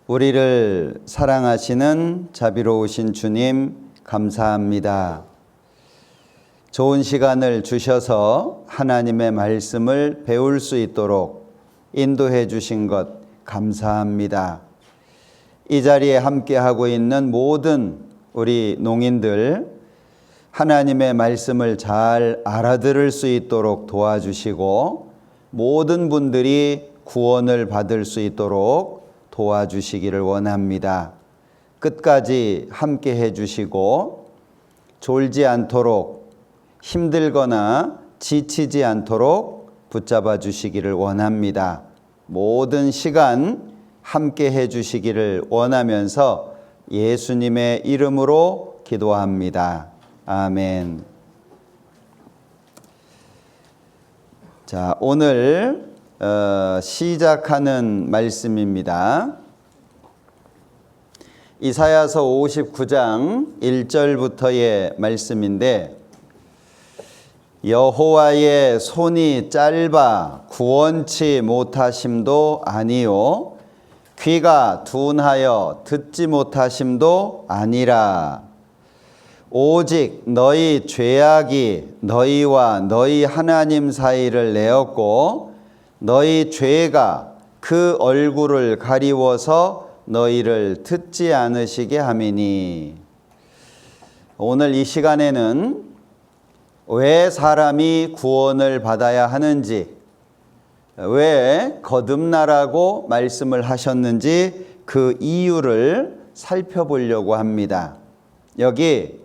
우리를 사랑하시는 자비로우신 주님, 감사합니다. 좋은 시간을 주셔서 하나님의 말씀을 배울 수 있도록 인도해 주신 것 감사합니다. 이 자리에 함께하고 있는 모든 우리 농인들, 하나님의 말씀을 잘 알아들을 수 있도록 도와주시고 모든 분들이 구원을 받을 수 있도록 도와주시기를 원합니다. 끝까지 함께 해주시고 졸지 않도록, 힘들거나 지치지 않도록 붙잡아 주시기를 원합니다. 모든 시간 함께 해주시기를 원하면서 예수님의 이름으로 기도합니다. 아멘. 자, 오늘 시작하는 말씀입니다. 이사야서 59장 1절부터의 말씀인데, 여호와의 손이 짧아 구원치 못하심도 아니요 귀가 둔하여 듣지 못하심도 아니라 오직 너희 죄악이 너희와 너희 하나님 사이를 내었고 너희 죄가 그 얼굴을 가리워서 너희를 듣지 않으시게 함이니. 오늘 이 시간에는 왜 사람이 구원을 받아야 하는지, 왜 거듭나라고 말씀을 하셨는지 그 이유를 살펴보려고 합니다. 여기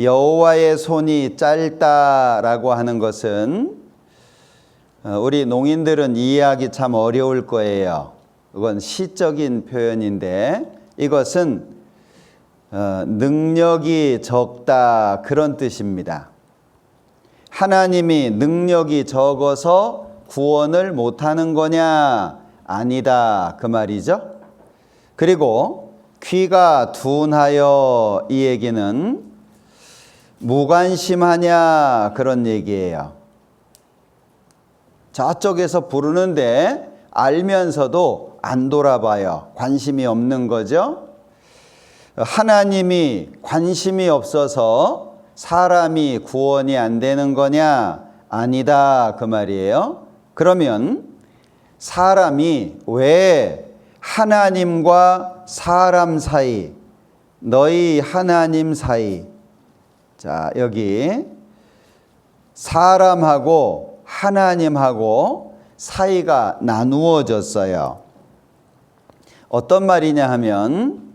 여호와의 손이 짧다라고 하는 것은 우리 농인들은 이해하기 참 어려울 거예요. 이건 시적인 표현인데 이것은 능력이 적다 그런 뜻입니다. 하나님이 능력이 적어서 구원을 못하는 거냐? 아니다 그 말이죠. 그리고 귀가 둔하여, 이 얘기는 무관심하냐 그런 얘기예요. 저쪽에서 부르는데 알면서도 안 돌아봐요. 관심이 없는 거죠. 하나님이 관심이 없어서 사람이 구원이 안 되는 거냐? 아니다 그 말이에요. 그러면 사람이 왜 하나님과 사람 사이, 너희 하나님 사이, 자 여기 사람하고 하나님하고 사이가 나누어졌어요. 어떤 말이냐 하면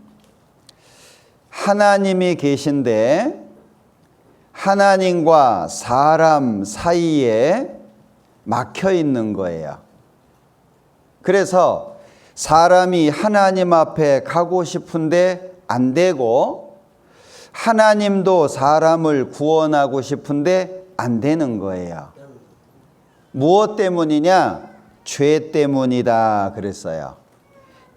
하나님이 계신데 하나님과 사람 사이에 막혀 있는 거예요. 그래서 사람이 하나님 앞에 가고 싶은데 안 되고 하나님도 사람을 구원하고 싶은데 안 되는 거예요. 무엇 때문이냐? 죄 때문이다 그랬어요.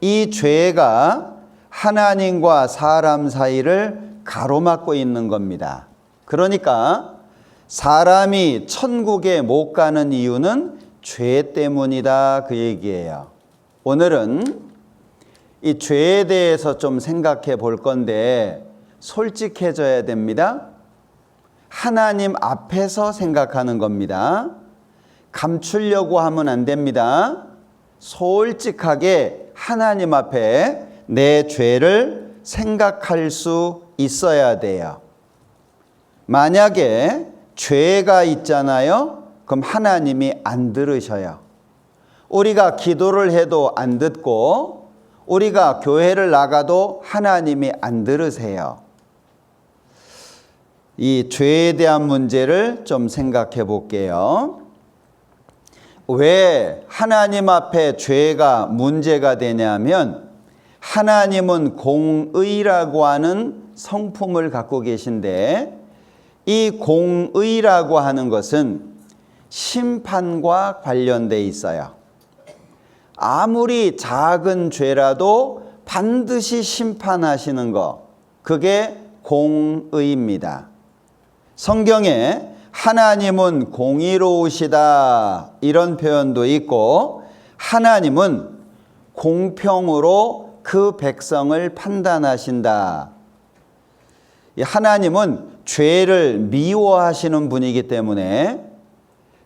이 죄가 하나님과 사람 사이를 가로막고 있는 겁니다. 그러니까 사람이 천국에 못 가는 이유는 죄 때문이다 그 얘기예요. 오늘은 이 죄에 대해서 좀 생각해 볼 건데 솔직해져야 됩니다. 하나님 앞에서 생각하는 겁니다. 감추려고 하면 안 됩니다. 솔직하게 하나님 앞에 내 죄를 생각할 수 있어야 돼요. 만약에 죄가 있잖아요. 그럼 하나님이 안 들으셔요. 우리가 기도를 해도 안 듣고 우리가 교회를 나가도 하나님이 안 들으세요. 이 죄에 대한 문제를 좀 생각해 볼게요. 왜 하나님 앞에 죄가 문제가 되냐면 하나님은 공의라고 하는 성품을 갖고 계신데 이 공의라고 하는 것은 심판과 관련돼 있어요. 아무리 작은 죄라도 반드시 심판하시는 것, 그게 공의입니다. 성경에 하나님은 공의로우시다 이런 표현도 있고 하나님은 공평으로 그 백성을 판단하신다. 하나님은 죄를 미워하시는 분이기 때문에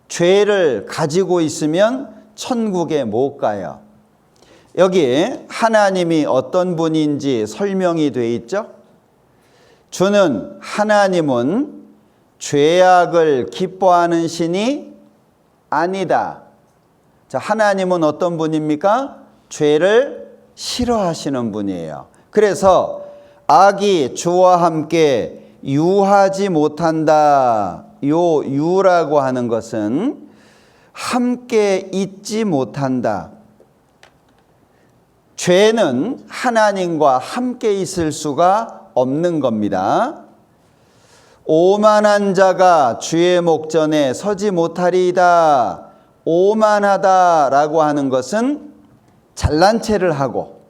죄를 가지고 있으면 천국에 못 가요. 여기 하나님이 어떤 분인지 설명이 돼 있죠? 주는 하나님은 죄악을 기뻐하는 신이 아니다. 자, 하나님은 어떤 분입니까? 죄를 싫어하시는 분이에요. 그래서 악이 주와 함께 유하지 못한다. 요 유라고 하는 것은 함께 있지 못한다. 죄는 하나님과 함께 있을 수가 없는 겁니다. 오만한 자가 주의 목전에 서지 못하리이다. 오만하다라고 하는 것은 잘난 체를 하고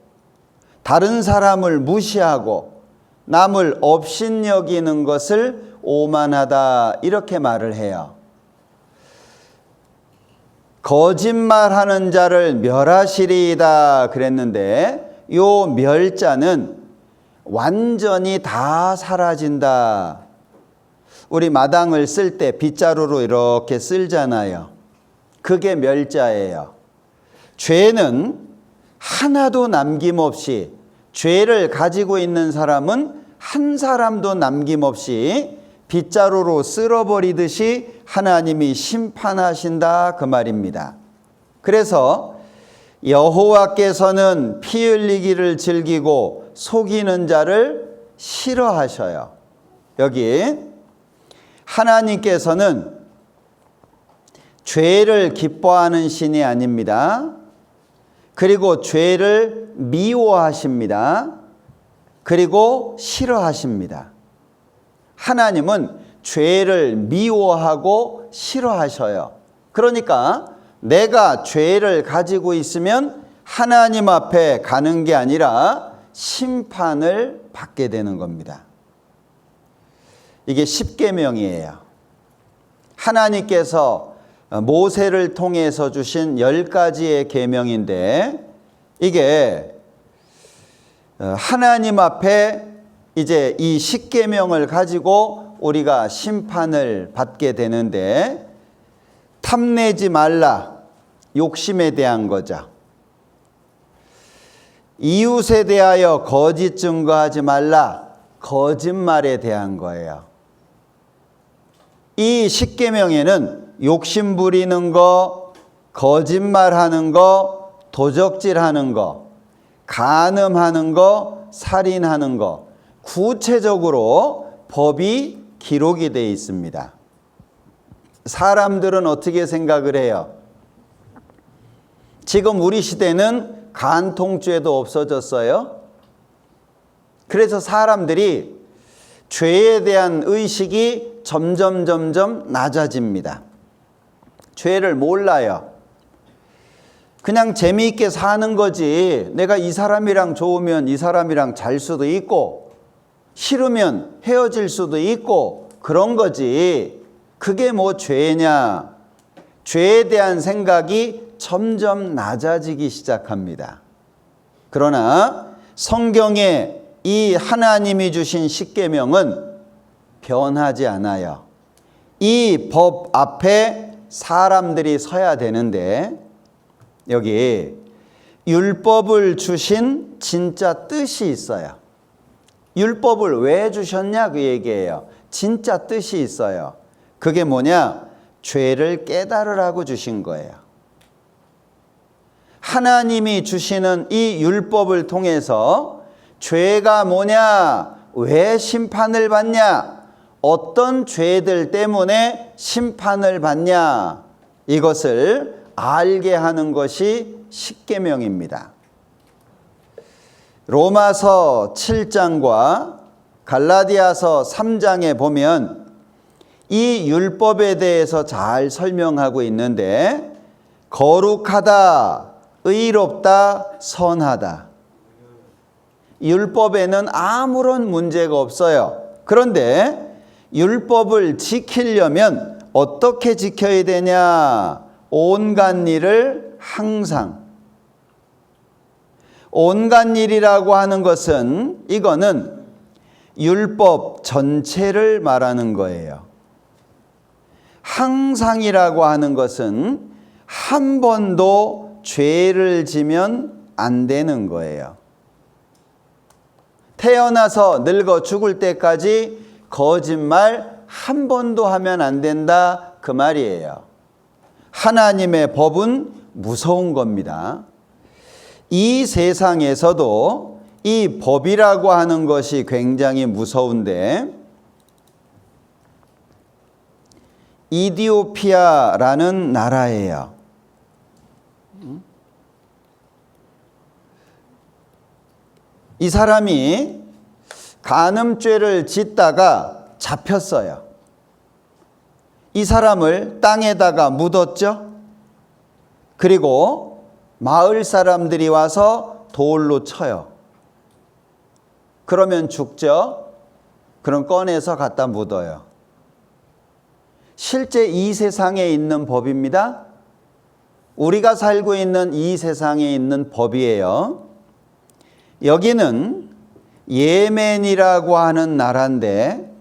다른 사람을 무시하고 남을 업신여기는 것을 오만하다 이렇게 말을 해요. 거짓말하는 자를 멸하시리이다 그랬는데 요 멸자는 완전히 다 사라진다. 우리 마당을 쓸 때 빗자루로 이렇게 쓸잖아요. 그게 멸자예요. 죄는 하나도 남김없이 죄를 가지고 있는 사람은 한 사람도 남김없이 빗자루로 쓸어버리듯이 하나님이 심판하신다 그 말입니다. 그래서 여호와께서는 피 흘리기를 즐기고 속이는 자를 싫어하셔요. 여기 하나님께서는 죄를 기뻐하는 신이 아닙니다. 그리고 죄를 미워하십니다. 그리고 싫어하십니다. 하나님은 죄를 미워하고 싫어하셔요. 그러니까 내가 죄를 가지고 있으면 하나님 앞에 가는 게 아니라 심판을 받게 되는 겁니다. 이게 십계명이에요. 하나님께서 모세를 통해서 주신 10가지의 계명인데 이게 하나님 앞에 이제 이 십계명을 가지고 우리가 심판을 받게 되는데 탐내지 말라, 욕심에 대한 거죠. 이웃에 대하여 거짓 증거하지 말라, 거짓말에 대한 거예요. 이 십계명에는 욕심 부리는 거, 거짓말하는 거, 도적질하는 거, 간음하는 거, 살인하는 거 구체적으로 법이 기록이 되어 있습니다. 사람들은 어떻게 생각을 해요? 지금 우리 시대는 간통죄도 없어졌어요. 그래서 사람들이 죄에 대한 의식이 점점 낮아집니다. 죄를 몰라요. 그냥 재미있게 사는 거지. 내가 이 사람이랑 좋으면 이 사람이랑 잘 수도 있고 싫으면 헤어질 수도 있고 그런 거지. 그게 뭐 죄냐. 죄에 대한 생각이 점점 낮아지기 시작합니다. 그러나 성경에 이 하나님이 주신 십계명은 변하지 않아요. 이 법 앞에 사람들이 서야 되는데 여기 율법을 주신 진짜 뜻이 있어요. 율법을 왜 주셨냐 그 얘기예요. 진짜 뜻이 있어요. 그게 뭐냐? 죄를 깨달으라고 주신 거예요. 하나님이 주시는 이 율법을 통해서 죄가 뭐냐? 왜 심판을 받냐? 어떤 죄들 때문에 심판을 받냐? 이것을 알게 하는 것이 십계명입니다. 로마서 7장과 갈라디아서 3장에 보면 이 율법에 대해서 잘 설명하고 있는데 거룩하다, 의롭다, 선하다. 율법에는 아무런 문제가 없어요. 그런데 율법을 지키려면 어떻게 지켜야 되냐? 온갖 일을 항상 온갖 일이라고 하는 것은 이거는 율법 전체를 말하는 거예요. 항상이라고 하는 것은 한 번도 죄를 지면 안 되는 거예요. 태어나서 늙어 죽을 때까지 거짓말 한 번도 하면 안 된다, 그 말이에요. 하나님의 법은 무서운 겁니다. 이 세상에서도 이 법이라고 하는 것이 굉장히 무서운데, 이디오피아라는 나라예요. 이 사람이 간음죄를 짓다가 잡혔어요. 이 사람을 땅에다가 묻었죠. 그리고 마을 사람들이 와서 돌로 쳐요. 그러면 죽죠. 그럼 꺼내서 갖다 묻어요. 실제 이 세상에 있는 법입니다. 우리가 살고 있는 이 세상에 있는 법이에요. 여기는 예멘이라고 하는 나라인데,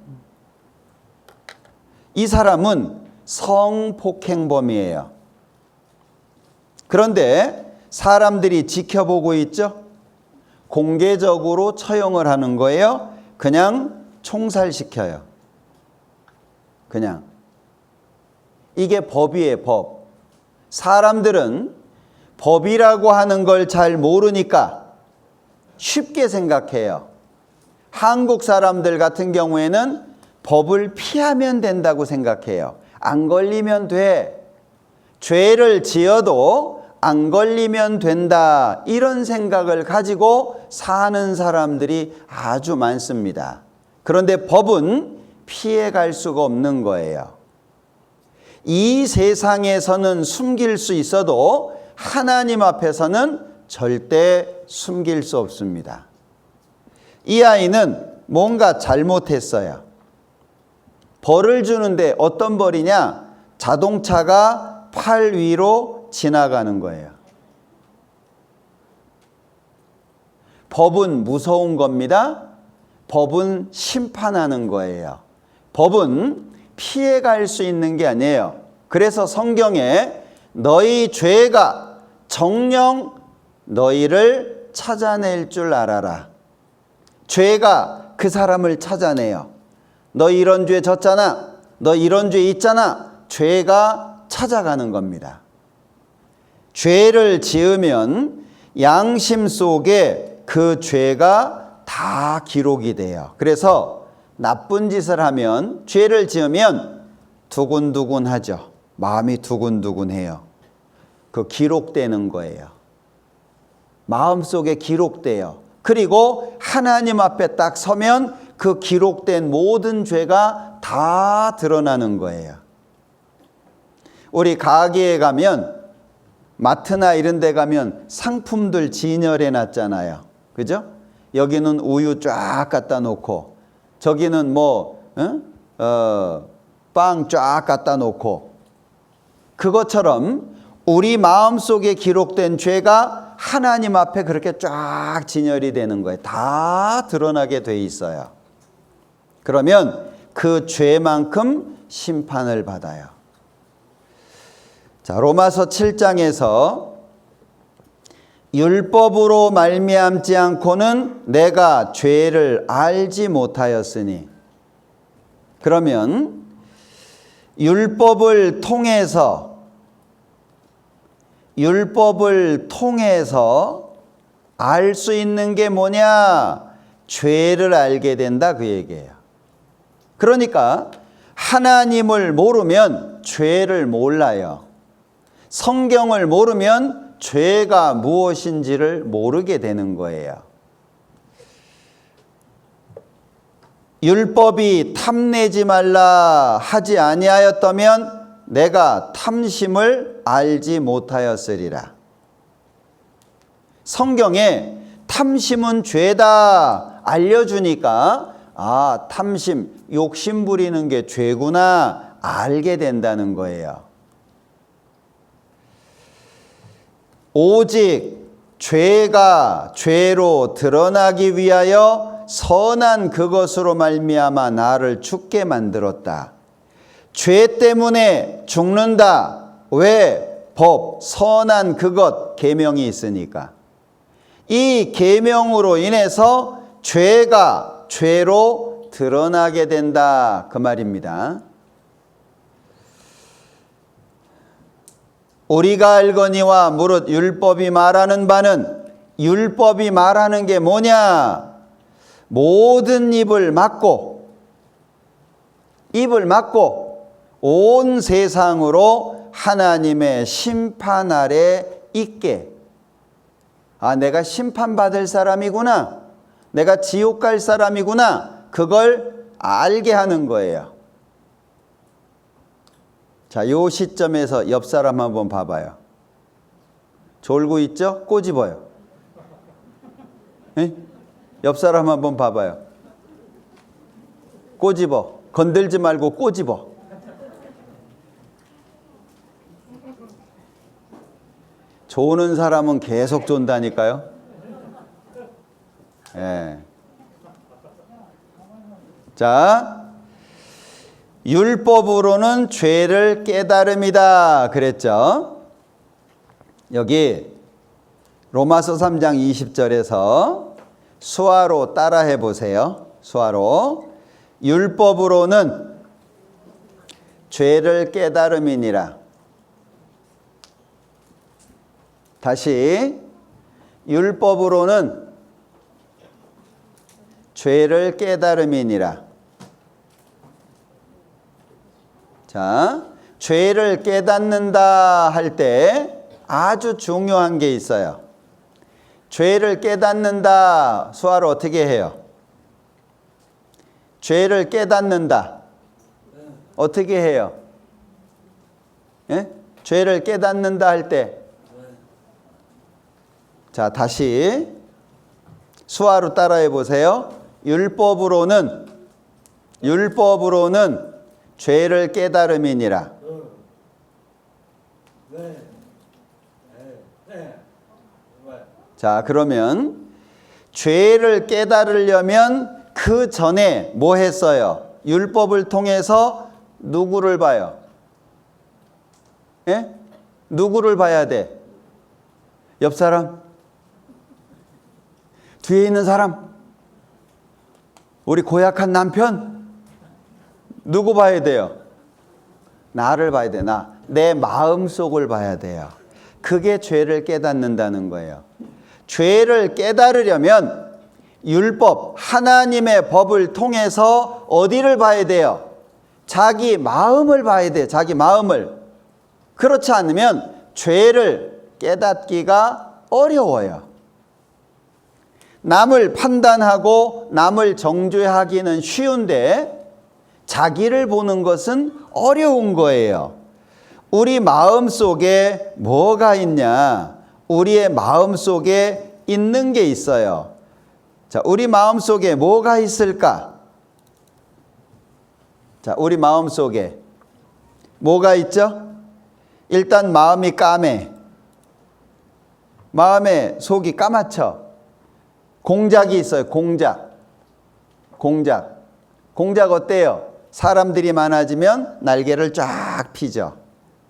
이 사람은 성폭행범이에요. 그런데 사람들이 지켜보고 있죠. 공개적으로 처형을 하는 거예요. 그냥 총살시켜요. 그냥. 이게 법이에요, 법. 사람들은 법이라고 하는 걸 잘 모르니까 쉽게 생각해요. 한국 사람들 같은 경우에는 법을 피하면 된다고 생각해요. 안 걸리면 돼. 죄를 지어도 안 걸리면 된다. 이런 생각을 가지고 사는 사람들이 아주 많습니다. 그런데 법은 피해갈 수가 없는 거예요. 이 세상에서는 숨길 수 있어도 하나님 앞에서는 절대 숨길 수 없습니다. 이 아이는 뭔가 잘못했어요. 벌을 주는데 어떤 벌이냐? 자동차가 팔 위로 지나가는 거예요. 법은 무서운 겁니다. 법은 심판하는 거예요. 법은 피해갈 수 있는 게 아니에요. 그래서 성경에 너희 죄가 정녕 너희를 찾아낼 줄 알아라. 죄가 그 사람을 찾아내요. 너 이런 죄 졌잖아. 너 이런 죄 있잖아. 죄가 찾아가는 겁니다. 죄를 지으면 양심 속에 그 죄가 다 기록이 돼요. 그래서 나쁜 짓을 하면, 죄를 지으면 두근두근하죠. 마음이 두근두근해요. 그 기록되는 거예요. 마음속에 기록돼요. 그리고 하나님 앞에 딱 서면 그 기록된 모든 죄가 다 드러나는 거예요. 우리 가게에 가면, 마트나 이런 데 가면 상품들 진열해 놨잖아요. 그죠? 여기는 우유 쫙 갖다 놓고, 저기는 빵 쫙 갖다 놓고, 그것처럼 우리 마음속에 기록된 죄가 하나님 앞에 그렇게 쫙 진열이 되는 거예요. 다 드러나게 돼 있어요. 그러면 그 죄만큼 심판을 받아요. 자, 로마서 7장에서 율법으로 말미암지 않고는 내가 죄를 알지 못하였으니, 그러면 율법을 통해서 알 수 있는 게 뭐냐? 죄를 알게 된다, 그 얘기예요. 그러니까 하나님을 모르면 죄를 몰라요. 성경을 모르면 죄가 무엇인지를 모르게 되는 거예요. 율법이 탐내지 말라 하지 아니하였다면 내가 탐심을 알지 못하였으리라. 성경에 탐심은 죄다 알려주니까, 아, 탐심, 욕심 부리는 게 죄구나 알게 된다는 거예요. 오직 죄가 죄로 드러나기 위하여 선한 그것으로 말미암아 나를 죽게 만들었다. 죄 때문에 죽는다. 왜? 법, 선한 그것, 계명이 있으니까. 이 계명으로 인해서 죄가 죄로 드러나게 된다. 그 말입니다. 우리가 알거니와 무릇 율법이 말하는 바는, 율법이 말하는 게 뭐냐? 모든 입을 막고 온 세상으로 하나님의 심판 아래 있게. 아, 내가 심판받을 사람이구나. 내가 지옥 갈 사람이구나. 그걸 알게 하는 거예요. 자, 요 시점에서 옆 사람 한번 봐봐요. 졸고 있죠? 꼬집어요. 에? 옆 사람 한번 봐봐요. 꼬집어. 건들지 말고 꼬집어. 조는 사람은 계속 존다니까요. 예. 자, 율법으로는 죄를 깨달음이다 그랬죠. 여기 로마서 3장 20절에서 수화로 따라해 보세요. 수화로. 율법으로는 죄를 깨달음이니라. 다시, 율법으로는 죄를 깨달음이니라. 자, 죄를 깨닫는다 할 때 아주 중요한 게 있어요. 죄를 깨닫는다, 수화로 어떻게 해요? 죄를 깨닫는다. 어떻게 해요? 예? 죄를 깨닫는다 할 때. 자, 다시 수화로 따라해 보세요. 율법으로는 죄를 깨달음이니라. 자, 그러면 죄를 깨달으려면 그 전에 뭐 했어요? 율법을 통해서 누구를 봐요? 예? 누구를 봐야 돼? 옆 사람? 뒤에 있는 사람? 우리 고약한 남편? 누구 봐야 돼요? 나를 봐야 돼. 내 마음속을 봐야 돼요. 그게 죄를 깨닫는다는 거예요. 죄를 깨달으려면 율법, 하나님의 법을 통해서 어디를 봐야 돼요? 자기 마음을 봐야 돼요. 자기 마음을. 그렇지 않으면 죄를 깨닫기가 어려워요. 남을 판단하고 남을 정죄하기는 쉬운데 자기를 보는 것은 어려운 거예요. 우리 마음 속에 뭐가 있냐? 우리의 마음 속에 있는 게 있어요. 자, 우리 마음 속에 뭐가 있을까? 자, 우리 마음 속에 뭐가 있죠? 일단 마음이 까매. 마음의 속이 까맣죠? 공작이 있어요. 공작 어때요? 사람들이 많아지면 날개를 쫙 피죠.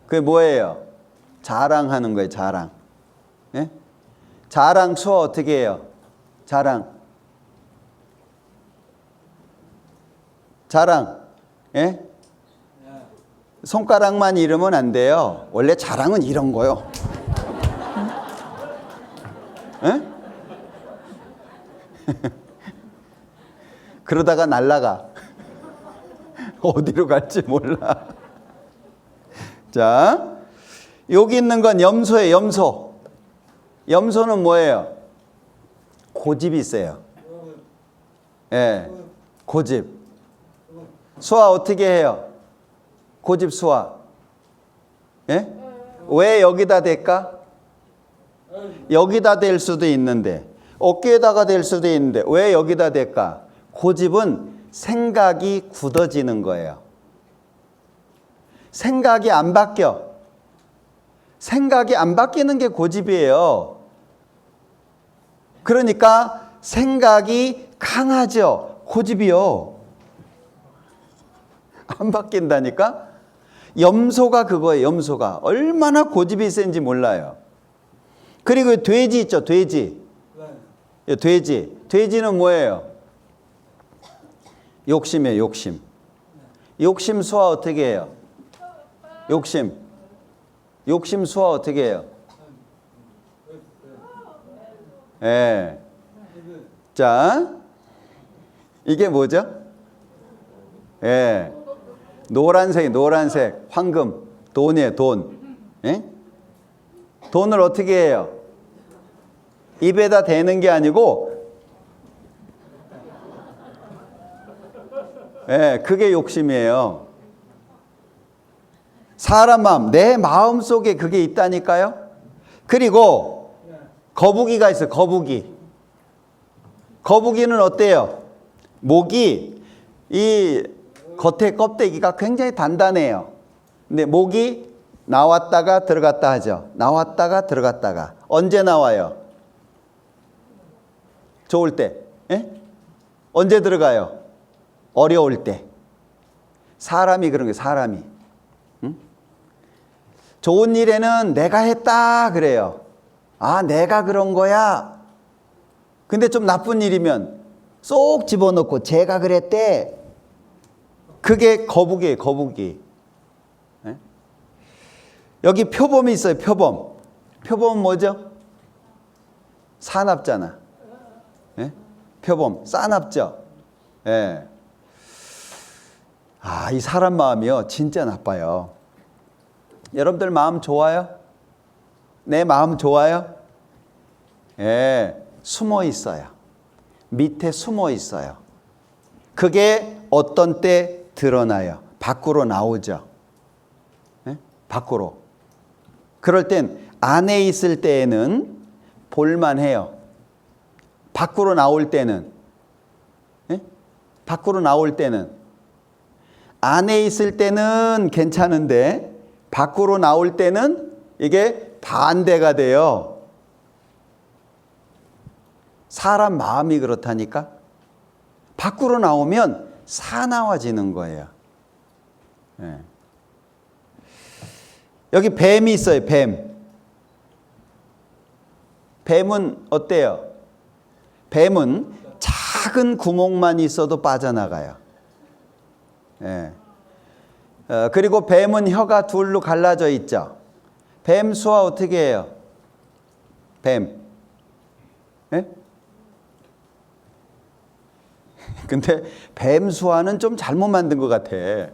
그게 뭐예요? 자랑하는 거예요. 자랑. 예? 자랑 수어 어떻게 해요? 자랑. 예? 손가락만 이르면 안 돼요. 원래 자랑은 이런 거요. 예? 그러다가 날아가. 어디로 갈지 몰라. 자, 여기 있는 건 염소예요. 염소. 염소는 뭐예요? 고집이 있어요. 예, 고집. 수화 어떻게 해요? 고집 수화. 예? 왜 여기다 댈까? 여기다 댈 수도 있는데, 어깨에다가 댈 수도 있는데 왜 여기다 댈까? 고집은 생각이 굳어지는 거예요. 생각이 안 바뀌어. 생각이 안 바뀌는 게 고집이에요. 그러니까 생각이 강하죠. 고집이요. 안 바뀐다니까? 염소가 그거예요. 염소가. 얼마나 고집이 센지 몰라요. 그리고 돼지 있죠. 돼지. 돼지. 돼지는 뭐예요? 욕심이에요. 욕심. 욕심 수화 어떻게 해요? 욕심. 욕심 수화 어떻게 해요? 예. 자, 이게 뭐죠? 예. 노란색, 황금, 돈이에요, 돈. 예? 돈을 어떻게 해요? 입에다 대는 게 아니고, 예, 그게 욕심이에요. 사람 마음, 내 마음 속에 그게 있다니까요. 그리고 거북이가 있어요. 거북이. 거북이는 어때요? 목이 이 겉에 껍데기가 굉장히 단단해요. 근데 목이 나왔다가 들어갔다 하죠. 나왔다가 들어갔다가. 언제 나와요? 좋을 때. 예? 언제 들어가요? 어려울 때. 사람이 그런 거예요. 사람이. 응? 좋은 일에는 내가 했다 그래요. 아, 내가 그런 거야. 근데 좀 나쁜 일이면 쏙 집어넣고 제가 그랬대. 그게 거북이에요. 거북이. 네? 여기 표범이 있어요. 표범. 표범은 뭐죠? 사납잖아. 네? 표범. 싸납죠. 네. 아, 이 사람 마음이요. 진짜 나빠요. 여러분들 마음 좋아요? 내 마음 좋아요? 예. 숨어 있어요. 밑에 숨어 있어요. 그게 어떤 때 드러나요. 밖으로 나오죠. 네? 밖으로. 그럴 땐 안에 있을 때에는 볼만해요. 밖으로 나올 때는, 네? 밖으로 나올 때는, 안에 있을 때는 괜찮은데 밖으로 나올 때는 이게 반대가 돼요. 사람 마음이 그렇다니까. 밖으로 나오면 사나워지는 거예요. 네. 여기 뱀이 있어요. 뱀. 뱀은 어때요? 뱀은 작은 구멍만 있어도 빠져나가요. 네. 그리고 뱀은 혀가 둘로 갈라져 있죠. 뱀 수화 어떻게 해요? 뱀. 네? 근데 뱀 수화는 좀 잘못 만든 것 같아. 예?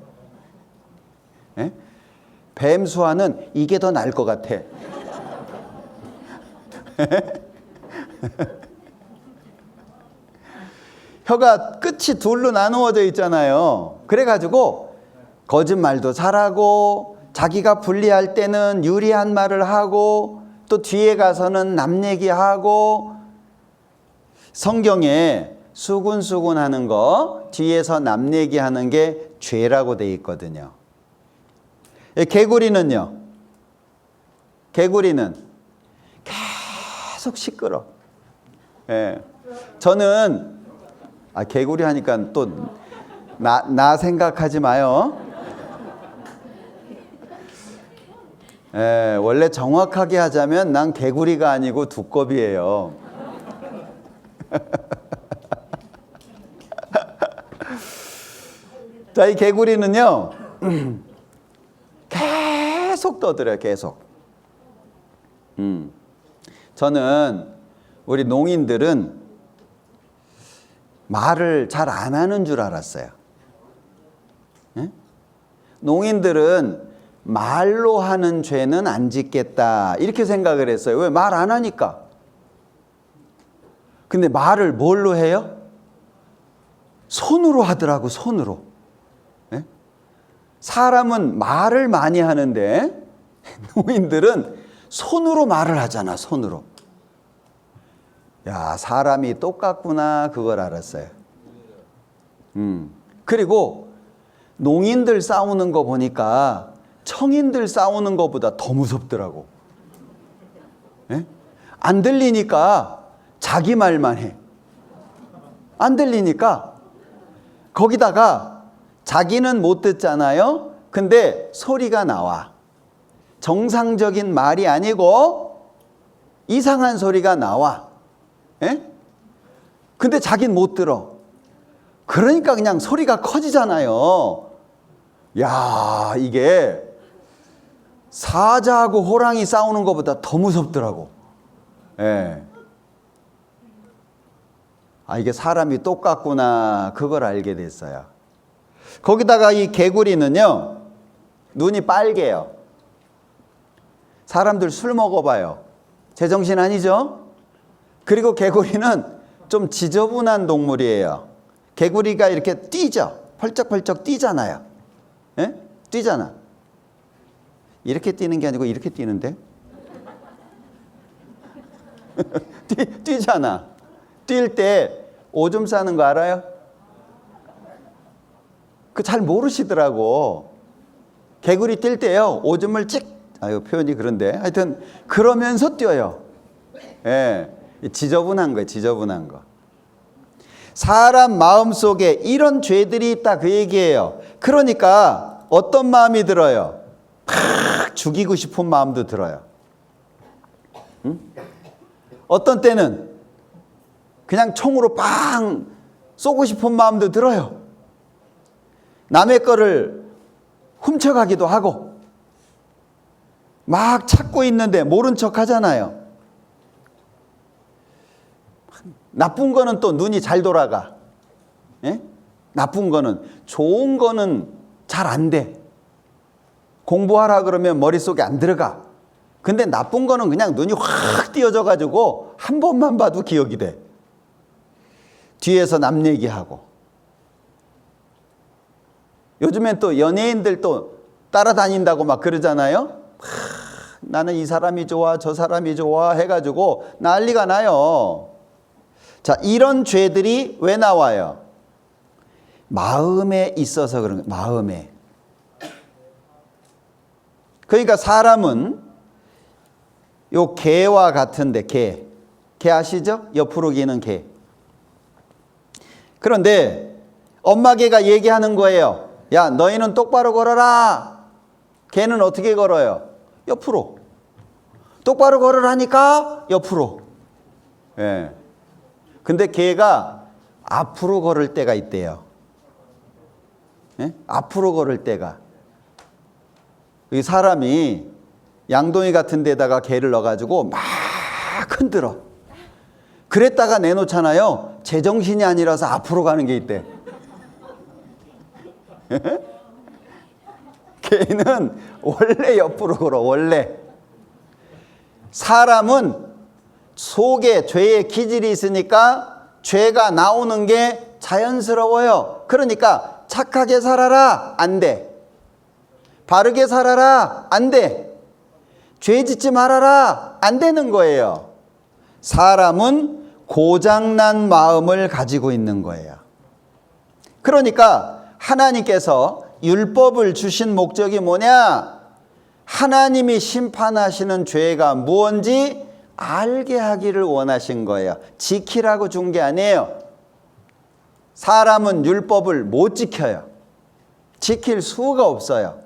뱀 수화는 이게 더 나을 것 같아. 혀가 끝이 둘로 나누어져 있잖아요. 그래가지고 거짓말도 잘하고 자기가 불리할 때는 유리한 말을 하고 또 뒤에 가서는 남 얘기하고 성경에 수군수군 하는 거 뒤에서 남 얘기하는 게 죄라고 돼 있거든요. 개구리는요. 개구리는 계속 시끄러. 예. 저는 개구리 하니까 또 나 생각하지 마요. 예, 원래 정확하게 하자면 난 개구리가 아니고 두꺼비예요. 자, 이 개구리는요, 계속 떠들어요, 계속. 저는 우리 농인들은 말을 잘 안 하는 줄 알았어요. 예? 농인들은 말로 하는 죄는 안 짓겠다, 이렇게 생각을 했어요. 왜? 말 안 하니까. 근데 말을 뭘로 해요? 손으로 하더라고, 손으로. 예? 사람은 말을 많이 하는데 농인들은 손으로 말을 하잖아, 손으로. 야, 사람이 똑같구나, 그걸 알았어요. 그리고 농인들 싸우는 거 보니까 청인들 싸우는 것보다 더 무섭더라고. 예? 안 들리니까 자기 말만 해. 안 들리니까. 거기다가 자기는 못 듣잖아요. 근데 소리가 나와. 정상적인 말이 아니고 이상한 소리가 나와. 예? 근데 자긴 못 들어. 그러니까 그냥 소리가 커지잖아요. 야, 이게 사자하고 호랑이 싸우는 것보다 더 무섭더라고. 예. 아, 이게 사람이 똑같구나. 그걸 알게 됐어요. 거기다가 이 개구리는요, 눈이 빨개요. 사람들 술 먹어봐요. 제정신 아니죠? 그리고 개구리는 좀 지저분한 동물이에요. 개구리가 이렇게 뛰죠. 펄쩍펄쩍 뛰잖아요. 예? 뛰잖아. 이렇게 뛰는 게 아니고 이렇게 뛰는데? 뛰잖아. 뛸 때 오줌 싸는 거 알아요? 그 잘 모르시더라고. 개구리 뛸 때요, 오줌을 아유, 표현이 그런데. 하여튼, 그러면서 뛰어요. 예. 지저분한 거예요, 지저분한 거. 사람 마음 속에 이런 죄들이 있다, 그 얘기예요. 그러니까, 어떤 마음이 들어요? 팍 죽이고 싶은 마음도 들어요. 응? 어떤 때는 그냥 총으로 빵 쏘고 싶은 마음도 들어요. 남의 거를 훔쳐가기도 하고 막 찾고 있는데 모른 척 하잖아요. 나쁜 거는 또 눈이 잘 돌아가. 예? 나쁜 거는. 좋은 거는 잘 안 돼. 공부하라 그러면 머릿속에 안 들어가. 근데 나쁜 거는 그냥 눈이 확 띄어져 가지고 한 번만 봐도 기억이 돼. 뒤에서 남 얘기하고. 요즘엔 또 연예인들 또 따라다닌다고 막 그러잖아요. 나는 이 사람이 좋아, 저 사람이 좋아 해가지고 난리가 나요. 자, 이런 죄들이 왜 나와요? 마음에 있어서 그런 거예요. 마음에. 그러니까 사람은 요 개와 같은데, 개 아시죠? 옆으로 기는 개. 그런데 엄마 개가 얘기하는 거예요. 야, 너희는 똑바로 걸어라. 개는 어떻게 걸어요? 옆으로. 똑바로 걸으라니까 옆으로. 예. 근데 개가 앞으로 걸을 때가 있대요. 예? 앞으로 걸을 때가. 이 사람이 양동이 같은 데다가 개를 넣어가지고 막 흔들어. 그랬다가 내놓잖아요. 제정신이 아니라서 앞으로 가는 게 있대. 개는 원래 옆으로 걸어. 원래. 사람은 속에 죄의 기질이 있으니까 죄가 나오는 게 자연스러워요. 그러니까 착하게 살아라. 안 돼. 바르게 살아라. 안 돼. 죄 짓지 말아라. 안 되는 거예요. 사람은 고장난 마음을 가지고 있는 거예요. 그러니까 하나님께서 율법을 주신 목적이 뭐냐? 하나님이 심판하시는 죄가 무엇인지 알게 하기를 원하신 거예요. 지키라고 준 게 아니에요. 사람은 율법을 못 지켜요. 지킬 수가 없어요.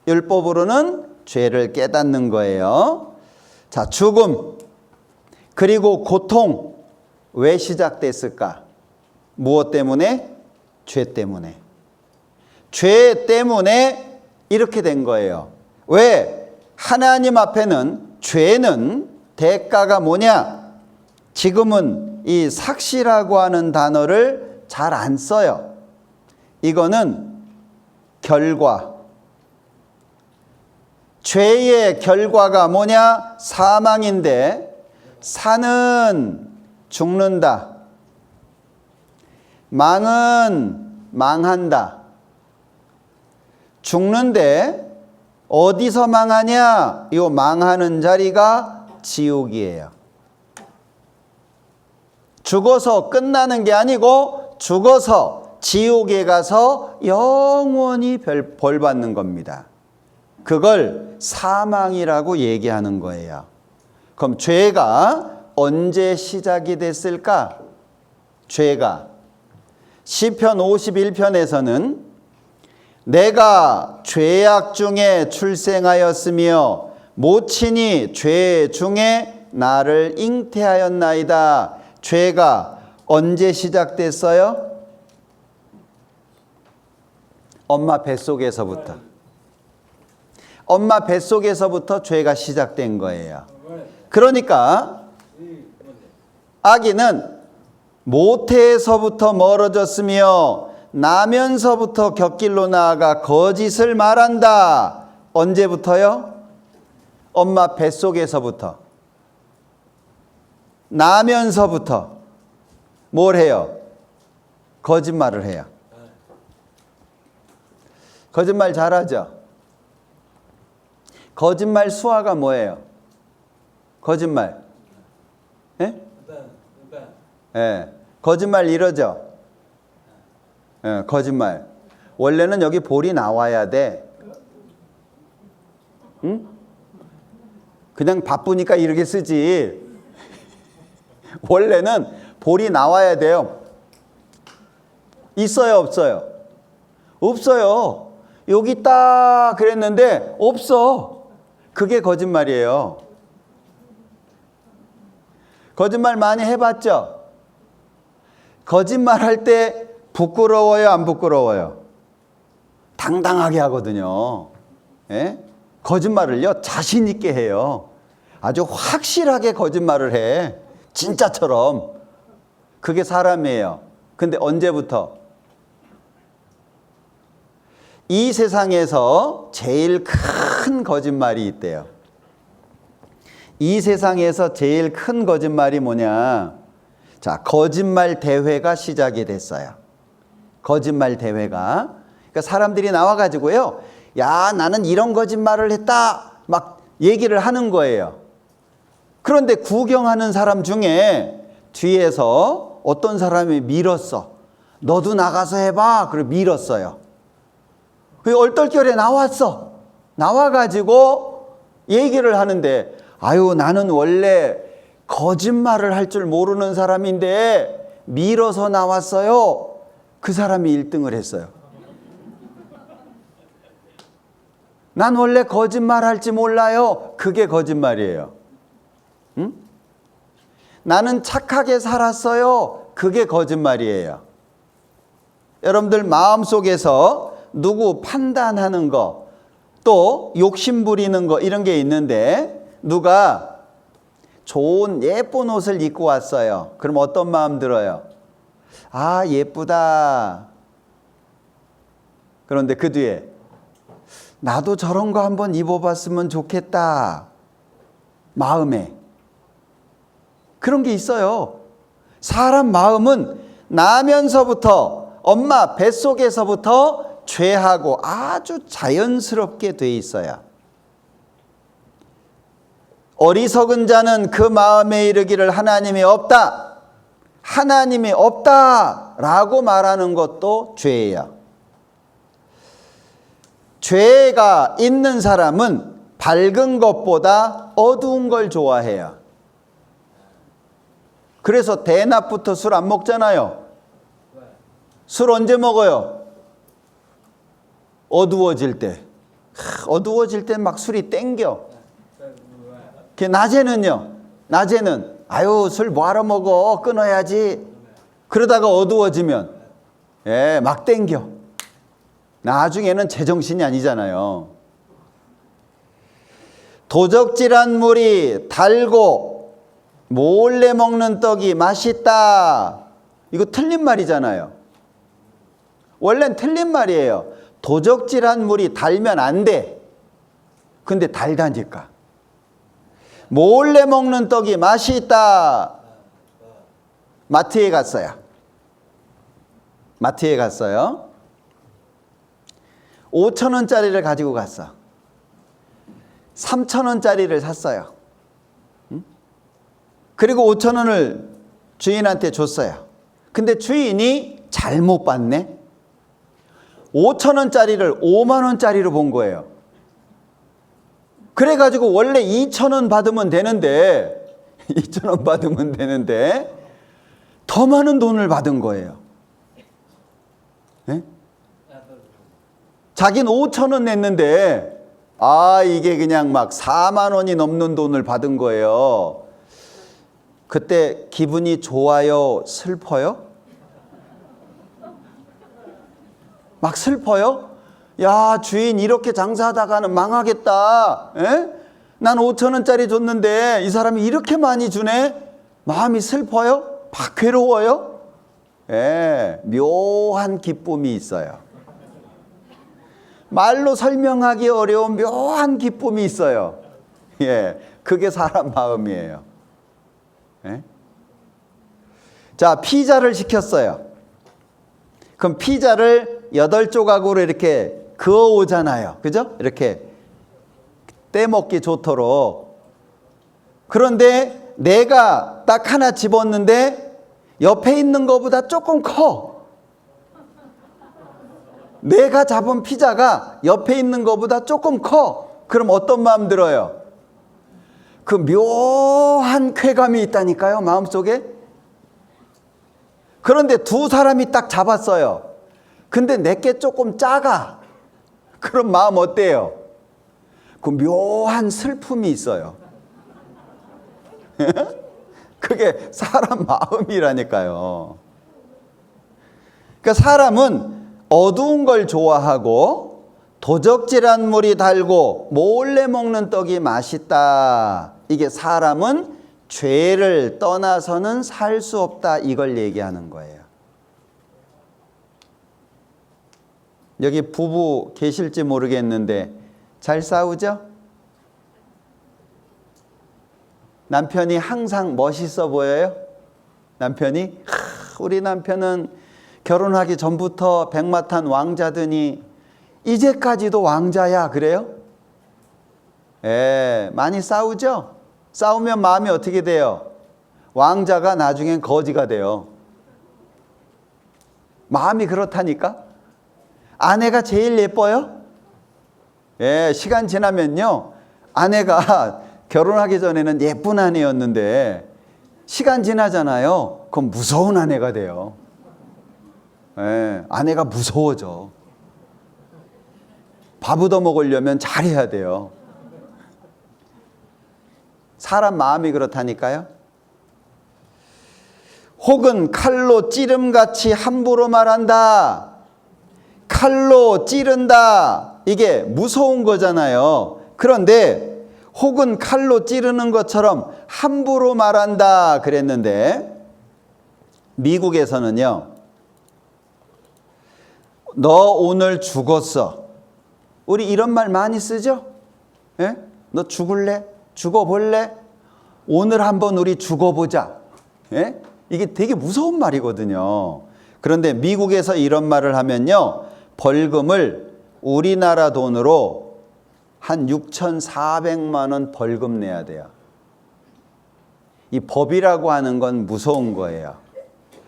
율법으로는 죄를 깨닫는 거예요. 자, 죽음 그리고 고통 왜 시작됐을까? 무엇 때문에? 죄 때문에. 죄 때문에 이렇게 된 거예요. 왜? 하나님 앞에는 죄는 대가가 뭐냐? 지금은 이 삭시라고 하는 단어를 잘 안 써요. 이거는 결과. 죄의 결과가 뭐냐? 사망인데 사는 죽는다. 망은 망한다. 죽는데 어디서 망하냐? 이 망하는 자리가 지옥이에요. 죽어서 끝나는 게 아니고 죽어서 지옥에 가서 영원히 벌 받는 겁니다. 그걸 사망이라고 얘기하는 거예요. 그럼 죄가 언제 시작이 됐을까? 죄가 시편 51편에서는 내가 죄악 중에 출생하였으며 모친이 죄 중에 나를 잉태하였나이다. 죄가 언제 시작됐어요? 엄마 뱃속에서부터. 엄마 뱃속에서부터 죄가 시작된 거예요. 그러니까 아기는 모태에서부터 멀어졌으며 나면서부터 곁길로 나아가 거짓을 말한다. 언제부터요? 엄마 뱃속에서부터. 나면서부터 뭘 해요? 거짓말을 해요. 거짓말 잘하죠? 거짓말 수화가 뭐예요? 거짓말. 예? 예. 거짓말 이러죠? 예, 거짓말. 원래는 여기 볼이 나와야 돼. 응? 그냥 바쁘니까 이렇게 쓰지. 원래는 볼이 나와야 돼요. 있어요, 없어요? 없어요. 여기 있다 그랬는데 없어. 그게 거짓말이에요. 거짓말 많이 해봤죠? 거짓말 할 때 부끄러워요, 안 부끄러워요? 당당하게 하거든요. 예? 거짓말을요, 자신 있게 해요. 아주 확실하게 거짓말을 해. 진짜처럼. 그게 사람이에요. 근데 언제부터? 이 세상에서 제일 큰 거짓말이 있대요. 이 세상에서 제일 큰 거짓말이 뭐냐? 자, 거짓말 대회가 시작이 됐어요. 거짓말 대회가. 그러니까 사람들이 나와가지고요. 야, 나는 이런 거짓말을 했다. 막 얘기를 하는 거예요. 그런데 구경하는 사람 중에 뒤에서 어떤 사람이 밀었어. 너도 나가서 해봐. 그리고 밀었어요. 그 얼떨결에 나왔어. 나와가지고 얘기를 하는데, 아유, 나는 원래 거짓말을 할 줄 모르는 사람인데 밀어서 나왔어요. 그 사람이 1등을 했어요. 난 원래 거짓말 할지 몰라요. 그게 거짓말이에요. 응? 나는 착하게 살았어요. 그게 거짓말이에요. 여러분들 마음속에서 누구 판단하는 거, 또 욕심 부리는 거 이런 게 있는데 누가 좋은 예쁜 옷을 입고 왔어요. 그럼 어떤 마음 들어요? 아, 예쁘다. 그런데 그 뒤에 나도 저런 거 한번 입어봤으면 좋겠다. 마음에. 그런 게 있어요. 사람 마음은 나면서부터 엄마 뱃속에서부터 죄하고 아주 자연스럽게 돼 있어요. 어리석은 자는 그 마음에 이르기를 하나님이 없다. 하나님이 없다라고 말하는 것도 죄예요. 죄가 있는 사람은 밝은 것보다 어두운 걸 좋아해요. 그래서 대낮부터 술 안 먹잖아요. 술 언제 먹어요? 어두워질 때. 어두워질 때 막 술이 땡겨. 낮에는요. 낮에는 아유, 술 뭐하러 먹어? 끊어야지. 그러다가 어두워지면 막 땡겨. 나중에는 제정신이 아니잖아요. 도적질한 물이 달고 몰래 먹는 떡이 맛있다. 이거 틀린 말이잖아요. 원래는 틀린 말이에요. 도적질한 물이 달면 안 돼. 근데 달다니까. 몰래 먹는 떡이 맛이 있다. 마트에 갔어요. 마트에 갔어요. 5,000원짜리를 가지고 갔어. 3,000원짜리를 샀어요. 그리고 5,000원을 주인한테 줬어요. 근데 주인이 잘못 봤네. 5,000원짜리를 5만 원짜리로 본 거예요. 그래가지고 원래 2,000원 받으면 되는데 2,000원 받으면 되는데 더 많은 돈을 받은 거예요. 네? 자기는 5,000원 냈는데 이게 그냥 막 4만 원이 넘는 돈을 받은 거예요. 그때 기분이 좋아요? 슬퍼요? 막 슬퍼요? 야, 주인 이렇게 장사하다가는 망하겠다. 에? 난 5,000원짜리 줬는데 이 사람이 이렇게 많이 주네? 마음이 슬퍼요? 막 괴로워요? 예, 묘한 기쁨이 있어요. 말로 설명하기 어려운 묘한 기쁨이 있어요. 예, 그게 사람 마음이에요. 예? 자, 피자를 시켰어요. 그럼 피자를 8조각으로 이렇게 그어 오잖아요. 그죠? 이렇게 떼먹기 좋도록. 그런데 내가 딱 하나 집었는데 옆에 있는 것보다 조금 커. 내가 잡은 피자가 옆에 있는 것보다 조금 커. 그럼 어떤 마음 들어요? 그 묘한 쾌감이 있다니까요, 마음속에. 그런데 두 사람이 딱 잡았어요. 근데 내게 조금 작아. 그럼 마음 어때요? 그 묘한 슬픔이 있어요. 그게 사람 마음이라니까요. 그러니까 사람은 어두운 걸 좋아하고 도적질한 물이 달고 몰래 먹는 떡이 맛있다. 이게 사람은 죄를 떠나서는 살 수 없다. 이걸 얘기하는 거예요. 여기 부부 계실지 모르겠는데 잘 싸우죠? 남편이 항상 멋있어 보여요? 남편이? 우리 남편은 결혼하기 전부터 백마탄 왕자더니 이제까지도 왕자야. 그래요? 예, 많이 싸우죠? 싸우면 마음이 어떻게 돼요? 왕자가 나중엔 거지가 돼요. 마음이 그렇다니까? 아내가 제일 예뻐요? 예, 시간 지나면요. 아내가 결혼하기 전에는 예쁜 아내였는데 시간 지나잖아요. 그럼 무서운 아내가 돼요. 예, 아내가 무서워져. 밥 얻어 먹으려면 잘해야 돼요. 사람 마음이 그렇다니까요. 혹은 칼로 찌름같이 함부로 말한다. 칼로 찌른다. 이게 무서운 거잖아요. 그런데 혹은 칼로 찌르는 것처럼 함부로 말한다 그랬는데 미국에서는요. 너 오늘 죽었어. 우리 이런 말 많이 쓰죠? 예? 너 죽을래? 죽어볼래? 오늘 한번 우리 죽어보자. 예? 이게 되게 무서운 말이거든요. 그런데 미국에서 이런 말을 하면요. 벌금을 우리나라 돈으로 한 6,400만 원 벌금 내야 돼요. 이 법이라고 하는 건 무서운 거예요.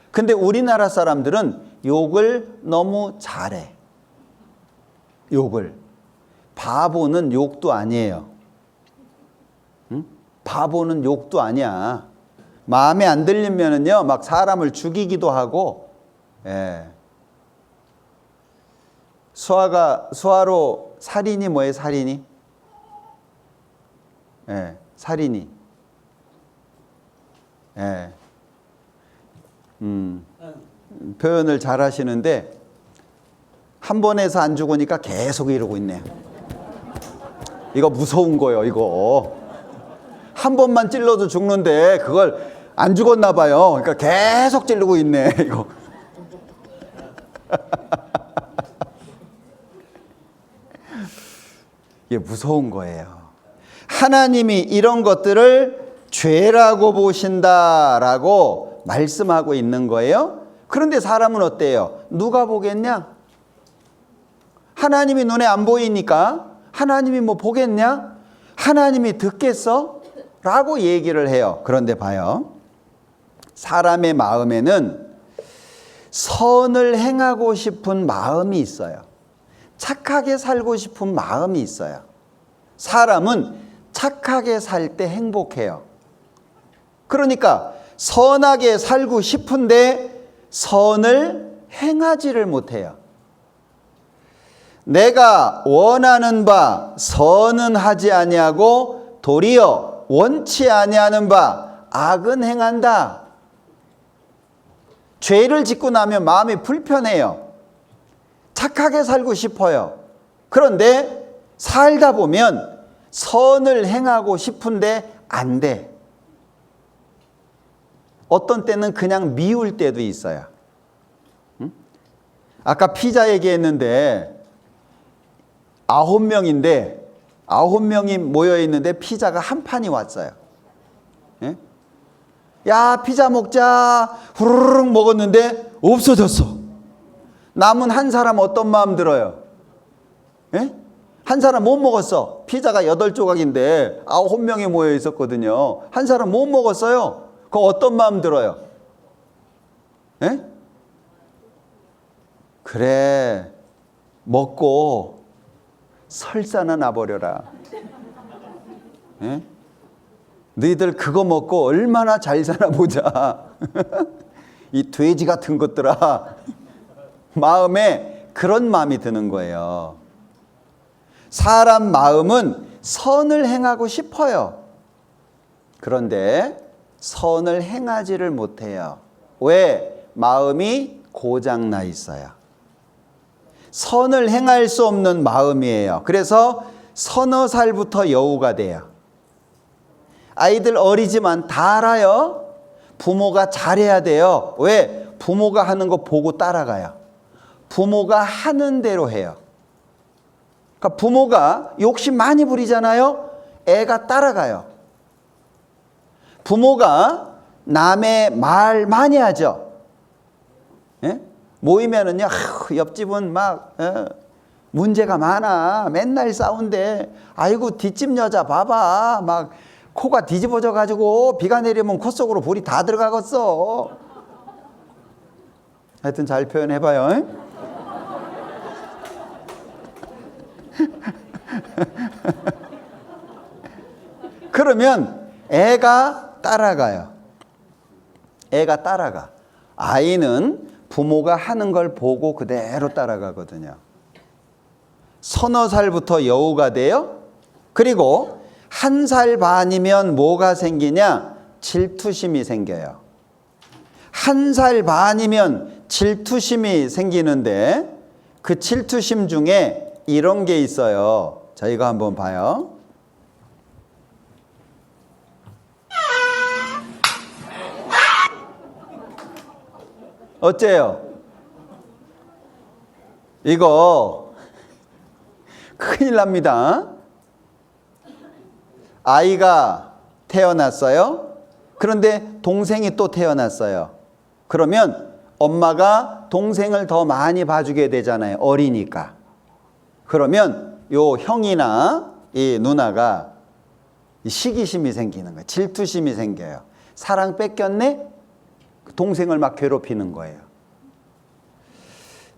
근데 우리나라 사람들은 욕을 너무 잘해. 욕을. 바보는 욕도 아니에요. 응? 바보는 욕도 아니야. 마음에 안 들리면은요, 막 사람을 죽이기도 하고, 예. 수화로 살인이 뭐예요, 살인이? 예, 살인이. 예. 표현을 잘 하시는데, 한 번 해서 안 죽으니까 계속 이러고 있네요. 이거 무서운 거예요, 이거. 한 번만 찔러도 죽는데, 그걸 안 죽었나 봐요. 그러니까 계속 찌르고 있네, 이거. 이게 무서운 거예요. 하나님이 이런 것들을 죄라고 보신다라고 말씀하고 있는 거예요. 그런데 사람은 어때요? 누가 보겠냐? 하나님이 눈에 안 보이니까 하나님이 뭐 보겠냐? 하나님이 듣겠어? 라고 얘기를 해요. 그런데 봐요. 사람의 마음에는 선을 행하고 싶은 마음이 있어요. 착하게 살고 싶은 마음이 있어요. 사람은 착하게 살 때 행복해요. 그러니까 선하게 살고 싶은데 선을 행하지를 못해요. 내가 원하는 바 선은 하지 아니하고 도리어 원치 아니하는 바 악은 행한다. 죄를 짓고 나면 마음이 불편해요. 착하게 살고 싶어요. 그런데 살다 보면 선을 행하고 싶은데 안 돼. 어떤 때는 그냥 미울 때도 있어요. 아까 피자 얘기했는데 9명인데 9명이 모여있는데 피자가 한 판이 왔어요. 예? 야, 피자 먹자. 후루룩 먹었는데 없어졌어. 남은 한 사람 어떤 마음 들어요? 예? 한 사람 못 먹었어. 피자가 8조각인데 9명이 모여 있었거든요. 한 사람 못 먹었어요. 그 어떤 마음 들어요? 예? 그래, 먹고 설사나 나버려라. 예? 너희들 그거 먹고 얼마나 잘 사나 보자. 이 돼지 같은 것들아. 마음에 그런 마음이 드는 거예요. 사람 마음은 선을 행하고 싶어요. 그런데 선을 행하지를 못해요. 왜? 마음이 고장나 있어요. 선을 행할 수 없는 마음이에요. 그래서 서너 살부터 여우가 돼요. 아이들 어리지만 다 알아요. 부모가 잘해야 돼요. 왜? 부모가 하는 거 보고 따라가요. 부모가 하는 대로 해요. 그러니까 부모가 욕심 많이 부리잖아요. 애가 따라가요. 부모가 남의 말 많이 하죠. 예? 모이면은요, 옆집은 막 문제가 많아. 맨날 싸운대. 아이고 뒷집 여자 봐봐. 막 코가 뒤집어져 가지고 비가 내리면 코 속으로 볼이 다 들어가겠어. 하여튼 잘 표현해봐요. 그러면 애가 따라가요. 애가 따라가. 아이는 부모가 하는 걸 보고 그대로 따라가거든요. 서너 살부터 여우가 돼요. 그리고 1살 반이면 뭐가 생기냐? 질투심이 생겨요. 1살 반이면 질투심이 생기는데 그 질투심 중에 이런 게 있어요. 자, 이거 한번 봐요. 어째요? 이거 큰일 납니다. 아이가 태어났어요. 그런데 동생이 또 태어났어요. 그러면 엄마가 동생을 더 많이 봐주게 되잖아요. 어리니까. 그러면 요 형이나 이 누나가 시기심이 생기는 거예요. 질투심이 생겨요. 사랑 뺏겼네? 동생을 막 괴롭히는 거예요.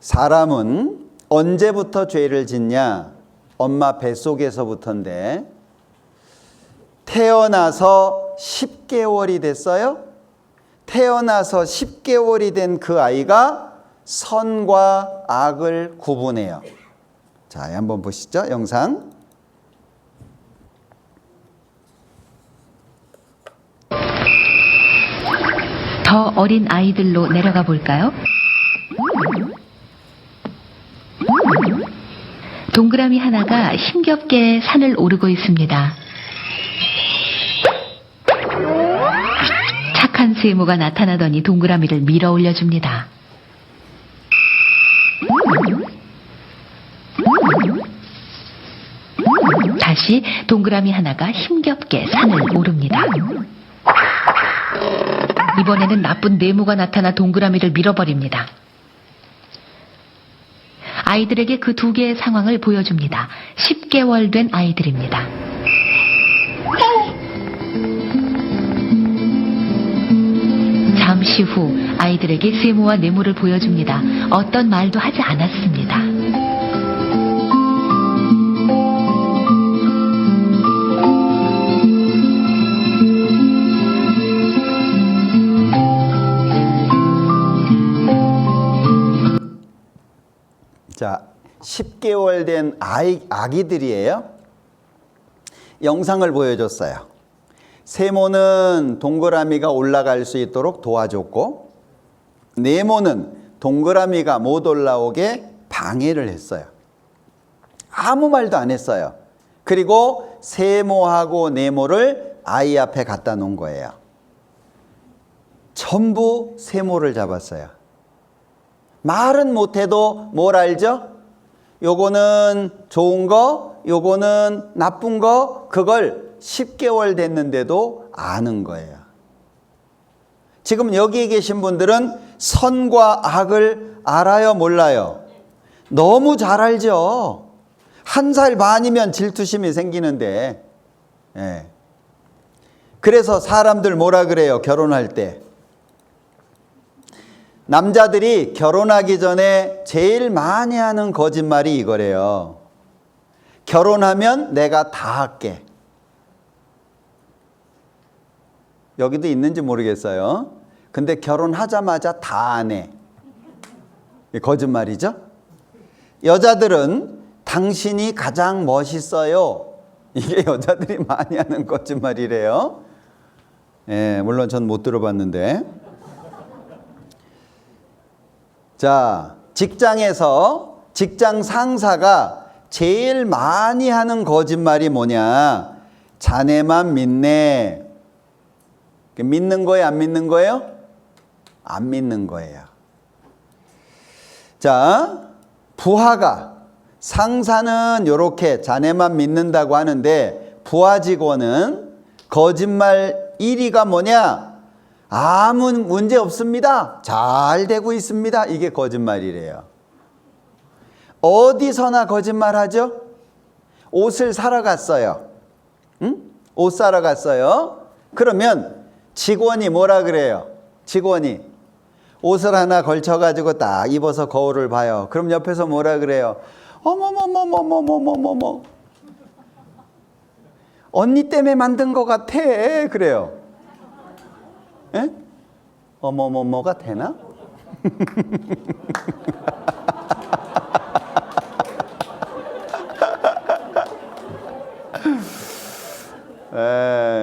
사람은 언제부터 죄를 짓냐? 엄마 뱃속에서부터인데 태어나서 10개월이 됐어요? 태어나서 10개월이 된 그 아이가 선과 악을 구분해요. 자, 한번 보시죠. 영상. 더 어린 아이들로 내려가 볼까요? 동그라미 하나가 힘겹게 산을 오르고 있습니다. 착한 세모가 나타나더니 동그라미를 밀어 올려줍니다. 다시 동그라미 하나가 힘겹게 산을 오릅니다. 이번에는 나쁜 네모가 나타나 동그라미를 밀어버립니다. 아이들에게 그 두 개의 상황을 보여줍니다. 10개월 된 아이들입니다. 잠시 후 아이들에게 세모와 네모를 보여줍니다. 어떤 말도 하지 않았습니다. 자, 10개월 된 아기들이에요. 영상을 보여줬어요. 세모는 동그라미가 올라갈 수 있도록 도와줬고, 네모는 동그라미가 못 올라오게 방해를 했어요. 아무 말도 안 했어요. 그리고 세모하고 네모를 아이 앞에 갖다 놓은 거예요. 전부 세모를 잡았어요. 말은 못해도 뭘 알죠? 요거는 좋은 거, 요거는 나쁜 거, 그걸 10개월 됐는데도 아는 거예요. 지금 여기에 계신 분들은 선과 악을 알아요, 몰라요? 너무 잘 알죠. 1살 반이면 질투심이 생기는데. 예. 그래서 사람들 뭐라 그래요, 결혼할 때? 남자들이 결혼하기 전에 제일 많이 하는 거짓말이 이거래요. 결혼하면 내가 다 할게. 여기도 있는지 모르겠어요. 근데 결혼하자마자 다 안 해. 거짓말이죠. 여자들은 당신이 가장 멋있어요. 이게 여자들이 많이 하는 거짓말이래요. 예, 물론 전 못 들어봤는데. 자, 직장에서 직장 상사가 제일 많이 하는 거짓말이 뭐냐? 자네만 믿네. 믿는 거예요, 안 믿는 거예요? 안 믿는 거예요. 자, 부하가, 상사는 이렇게 자네만 믿는다고 하는데 부하 직원은 거짓말 1위가 뭐냐? 아무 문제 없습니다. 잘 되고 있습니다. 이게 거짓말이래요. 어디서나 거짓말하죠? 옷을 사러 갔어요. 응? 옷 사러 갔어요. 그러면 직원이 뭐라 그래요? 직원이 옷을 하나 걸쳐가지고 딱 입어서 거울을 봐요. 그럼 옆에서 뭐라 그래요? 어머머머머머머머머머, 언니 때문에 만든 것 같아. 그래요. 에? 어머머머가 되나?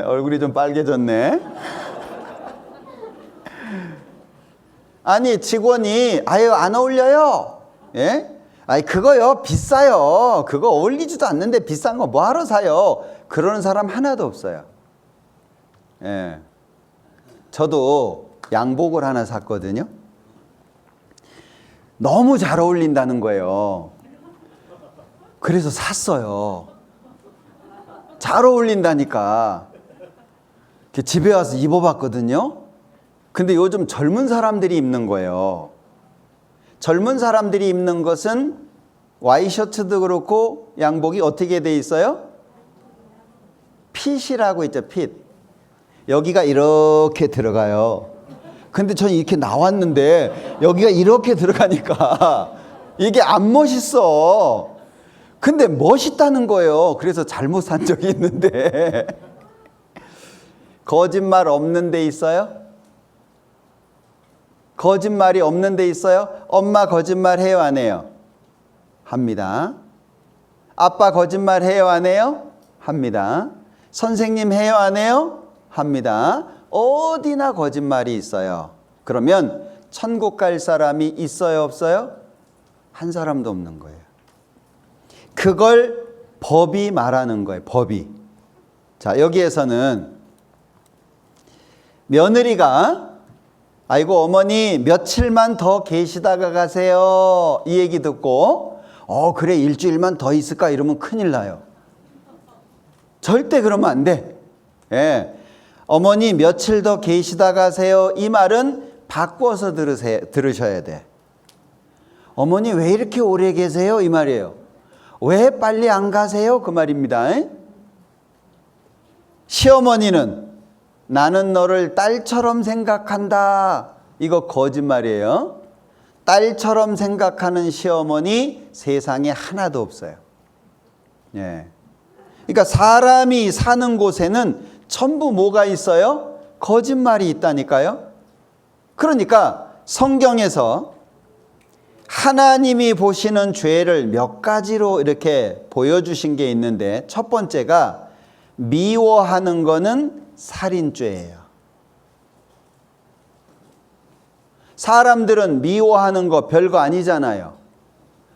얼굴이 좀 빨개졌네. 아니, 직원이 아유 안 어울려요. 예? 아니 그거요 비싸요. 그거 어울리지도 않는데 비싼 거 뭐하러 사요? 그러는 사람 하나도 없어요. 예. 저도 양복을 하나 샀거든요. 너무 잘 어울린다는 거예요. 그래서 샀어요. 잘 어울린다니까. 집에 와서 입어봤거든요. 근데 요즘 젊은 사람들이 입는 거예요. 젊은 사람들이 입는 것은 와이셔츠도 그렇고 양복이 어떻게 돼 있어요? 핏이라고 있죠, 핏. 여기가 이렇게 들어가요. 근데 전 이렇게 나왔는데 여기가 이렇게 들어가니까 이게 안 멋있어. 근데 멋있다는 거예요. 그래서 잘못 산 적이 있는데. 거짓말 없는 데 있어요? 거짓말이 없는 데 있어요? 엄마 거짓말 해요, 안 해요? 합니다. 아빠 거짓말 해요, 안 해요? 합니다. 선생님 해요, 안 해요? 합니다. 어디나 거짓말이 있어요. 그러면 천국 갈 사람이 있어요, 없어요? 한 사람도 없는 거예요. 그걸 법이 말하는 거예요, 법이. 자, 여기에서는 며느리가 아이고 어머니 며칠만 더 계시다가 가세요, 이 얘기 듣고 그래 일주일만 더 있을까 이러면 큰일 나요. 절대 그러면 안 돼. 예. 어머니 며칠 더 계시다 가세요, 이 말은 바꿔서 들으셔야 돼. 어머니 왜 이렇게 오래 계세요, 이 말이에요. 왜 빨리 안 가세요, 그 말입니다. 시어머니는 나는 너를 딸처럼 생각한다, 이거 거짓말이에요. 딸처럼 생각하는 시어머니 세상에 하나도 없어요. 예. 그러니까 사람이 사는 곳에는 전부 뭐가 있어요? 거짓말이 있다니까요. 그러니까 성경에서 하나님이 보시는 죄를 몇 가지로 이렇게 보여주신 게 있는데, 첫 번째가 미워하는 거는 살인죄예요. 사람들은 미워하는 거 별거 아니잖아요.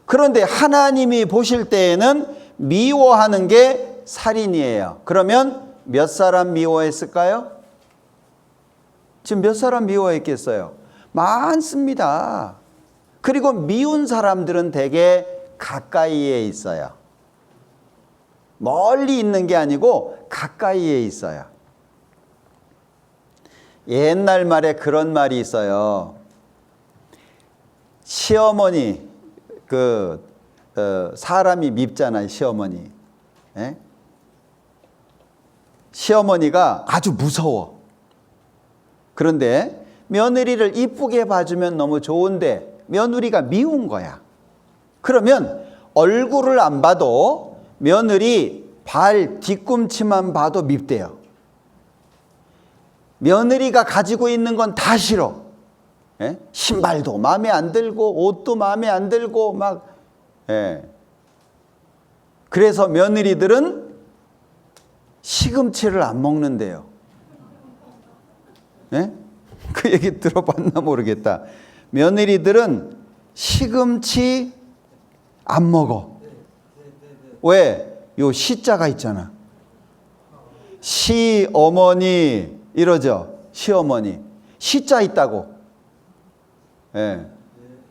그런데 하나님이 보실 때에는 미워하는 게 살인이에요. 그러면 몇 사람 미워했을까요? 지금 몇 사람 미워했겠어요? 많습니다. 그리고 미운 사람들은 되게 가까이에 있어요. 멀리 있는 게 아니고 가까이에 있어요. 옛날 말에 그런 말이 있어요. 시어머니, 사람이 밉잖아요, 시어머니. 예? 시어머니가 아주 무서워. 그런데 며느리를 이쁘게 봐주면 너무 좋은데 며느리가 미운 거야. 그러면 얼굴을 안 봐도 며느리 발 뒤꿈치만 봐도 밉대요. 며느리가 가지고 있는 건 다 싫어. 예? 신발도 마음에 안 들고 옷도 마음에 안 들고 막. 예. 그래서 며느리들은 시금치를 안 먹는데요. 예? 그 얘기 들어봤나 모르겠다. 며느리들은 시금치 안 먹어. 왜? 요 시자가 있잖아. 시어머니 이러죠. 시어머니. 시자 있다고. 예.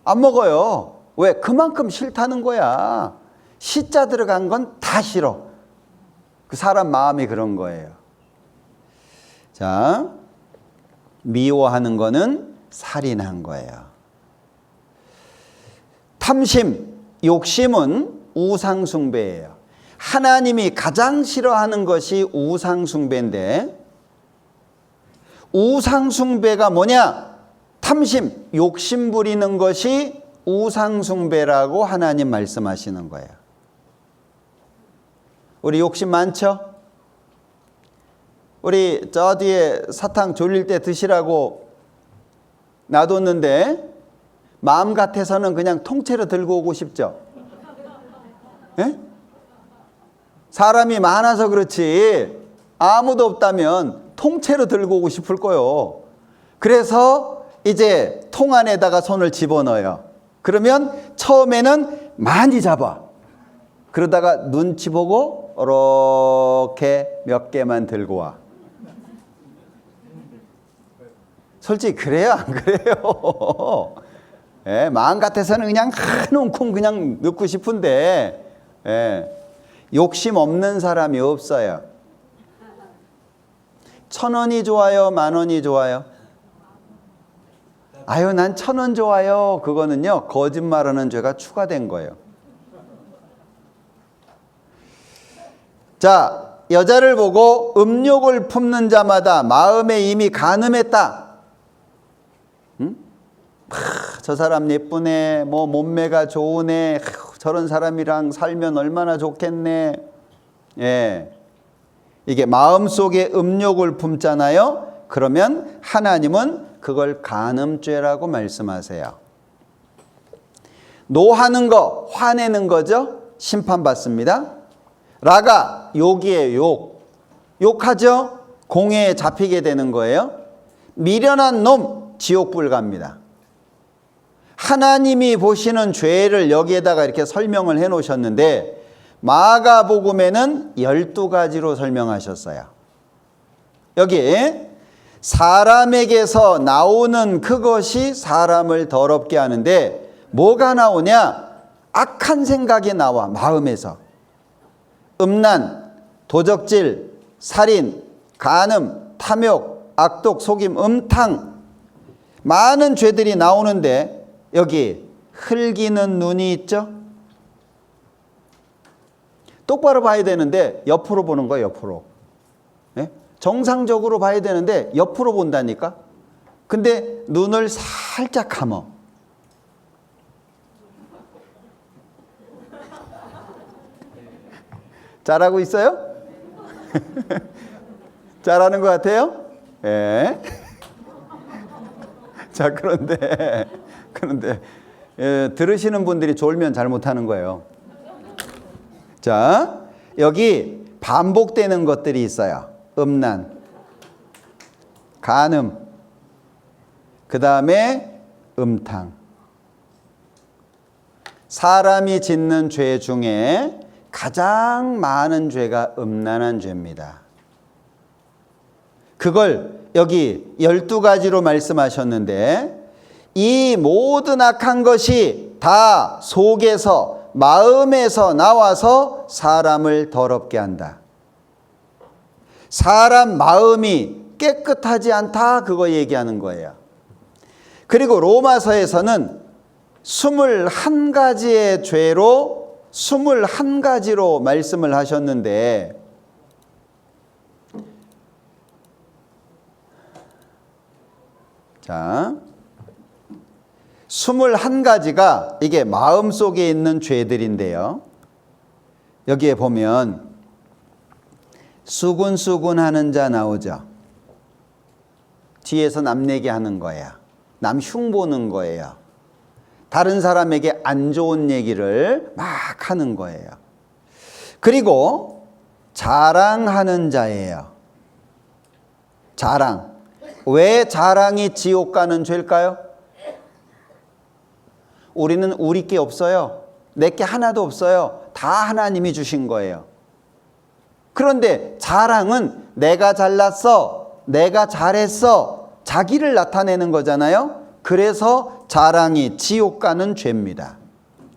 안 먹어요. 왜? 그만큼 싫다는 거야. 시자 들어간 건 다 싫어. 그 사람 마음이 그런 거예요. 자, 미워하는 거는 살인한 거예요. 탐심, 욕심은 우상숭배예요. 하나님이 가장 싫어하는 것이 우상숭배인데, 우상숭배가 뭐냐? 탐심, 욕심 부리는 것이 우상숭배라고 하나님 말씀하시는 거예요. 우리 욕심 많죠? 우리 저 뒤에 사탕 졸릴 때 드시라고 놔뒀는데 마음 같아서는 그냥 통째로 들고 오고 싶죠? 예? 사람이 많아서 그렇지 아무도 없다면 통째로 들고 오고 싶을 거예요. 그래서 이제 통 안에다가 손을 집어넣어요. 그러면 처음에는 많이 잡아. 그러다가 눈치 보고 이렇게 몇 개만 들고 와. 솔직히 그래요, 안 그래요? 예, 마음 같아서는 그냥 한 움큼 그냥 넣고 싶은데, 예, 욕심 없는 사람이 없어요. 1,000원이 좋아요, 10,000원이 좋아요? 아유, 난 1,000원 좋아요. 그거는요, 거짓말하는 죄가 추가된 거예요. 자, 여자를 보고 음욕을 품는 자마다 마음에 이미 간음했다. 저 사람 예쁘네, 뭐 몸매가 좋으네, 저런 사람이랑 살면 얼마나 좋겠네. 예, 이게 마음속에 음욕을 품잖아요. 그러면 하나님은 그걸 간음죄라고 말씀하세요. 노하는 거, 화내는 거죠. 심판받습니다. 라가, 욕이에요. 욕. 욕하죠. 공회에 잡히게 되는 거예요. 미련한 놈, 지옥불 갑니다. 하나님이 보시는 죄를 여기에다가 이렇게 설명을 해 놓으셨는데 마가복음에는 12가지로 설명하셨어요. 여기 사람에게서 나오는 그것이 사람을 더럽게 하는데 뭐가 나오냐? 악한 생각이 나와. 마음에서 음란, 도적질, 살인, 간음, 탐욕, 악독, 속임, 음탕 많은 죄들이 나오는데 여기 흘기는 눈이 있죠? 똑바로 봐야 되는데 옆으로 보는 거예요. 옆으로. 네? 정상적으로 봐야 되는데 옆으로 본다니까. 근데 눈을 살짝 감어. 잘하고 있어요? 잘하는 것 같아요? 예. 자, 그런데 들으시는 분들이 졸면 잘못하는 거예요. 자, 여기 반복되는 것들이 있어요. 음란, 간음, 그 다음에 음탕. 사람이 짓는 죄 중에 가장 많은 죄가 음란한 죄입니다. 그걸 여기 12가지로 말씀하셨는데 이 모든 악한 것이 다 속에서 마음에서 나와서 사람을 더럽게 한다. 사람 마음이 깨끗하지 않다, 그거 얘기하는 거예요. 그리고 로마서에서는 21가지의 죄로 21가지로 말씀을 하셨는데 자, 21가지가 이게 마음속에 있는 죄들인데요. 여기에 보면 수군수군 하는 자 나오죠. 뒤에서 남 얘기하는 거야. 남 흉보는 거예요. 다른 사람에게 안 좋은 얘기를 막 하는 거예요. 그리고 자랑하는 자예요. 자랑. 왜 자랑이 지옥 가는 죄일까요? 우리는 우리 게 없어요. 내 게 하나도 없어요. 다 하나님이 주신 거예요. 그런데 자랑은 내가 잘났어, 내가 잘했어, 자기를 나타내는 거잖아요. 그래서 자랑이 지옥 가는 죄입니다.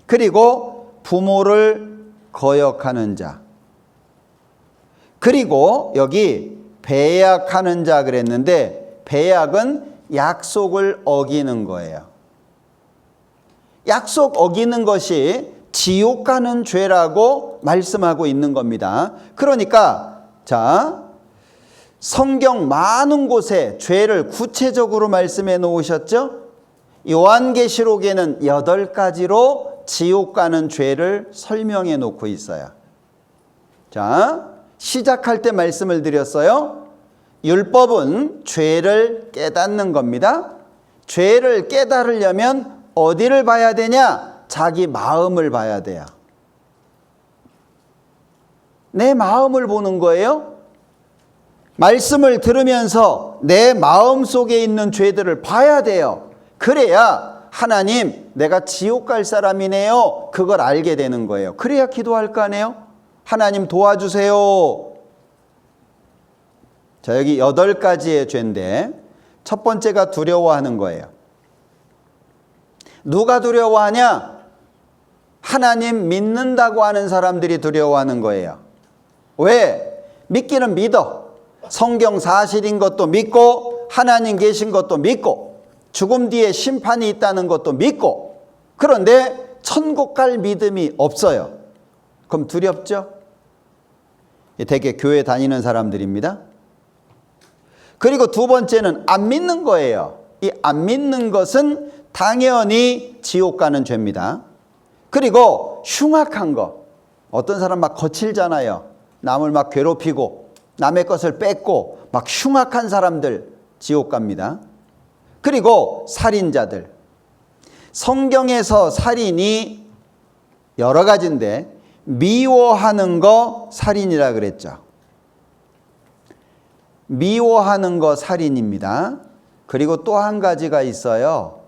그리고 부모를 거역하는 자. 그리고 여기 배약하는 자 그랬는데 배약은 약속을 어기는 거예요. 약속 어기는 것이 지옥 가는 죄라고 말씀하고 있는 겁니다. 그러니까 자, 성경 많은 곳에 죄를 구체적으로 말씀해 놓으셨죠? 요한계시록에는 8가지로 지옥 가는 죄를 설명해 놓고 있어요. 자, 시작할 때 말씀을 드렸어요. 율법은 죄를 깨닫는 겁니다. 죄를 깨달으려면 어디를 봐야 되냐? 자기 마음을 봐야 돼요. 내 마음을 보는 거예요. 말씀을 들으면서 내 마음 속에 있는 죄들을 봐야 돼요. 그래야 하나님, 내가 지옥 갈 사람이네요, 그걸 알게 되는 거예요. 그래야 기도할 거 아니에요? 하나님 도와주세요. 자, 여기 8가지의 죄인데 첫 번째가 두려워하는 거예요. 누가 두려워하냐? 하나님 믿는다고 하는 사람들이 두려워하는 거예요. 왜? 믿기는 믿어. 성경 사실인 것도 믿고 하나님 계신 것도 믿고 죽음 뒤에 심판이 있다는 것도 믿고, 그런데 천국 갈 믿음이 없어요. 그럼 두렵죠? 되게 교회 다니는 사람들입니다. 그리고 두 번째는 안 믿는 거예요. 이 안 믿는 것은 당연히 지옥 가는 죄입니다. 그리고 흉악한 거. 어떤 사람 막 거칠잖아요. 남을 막 괴롭히고 남의 것을 뺏고 막 흉악한 사람들 지옥 갑니다. 그리고 살인자들. 성경에서 살인이 여러 가지인데 미워하는 거 살인이라 그랬죠. 미워하는 거 살인입니다. 그리고 또 한 가지가 있어요.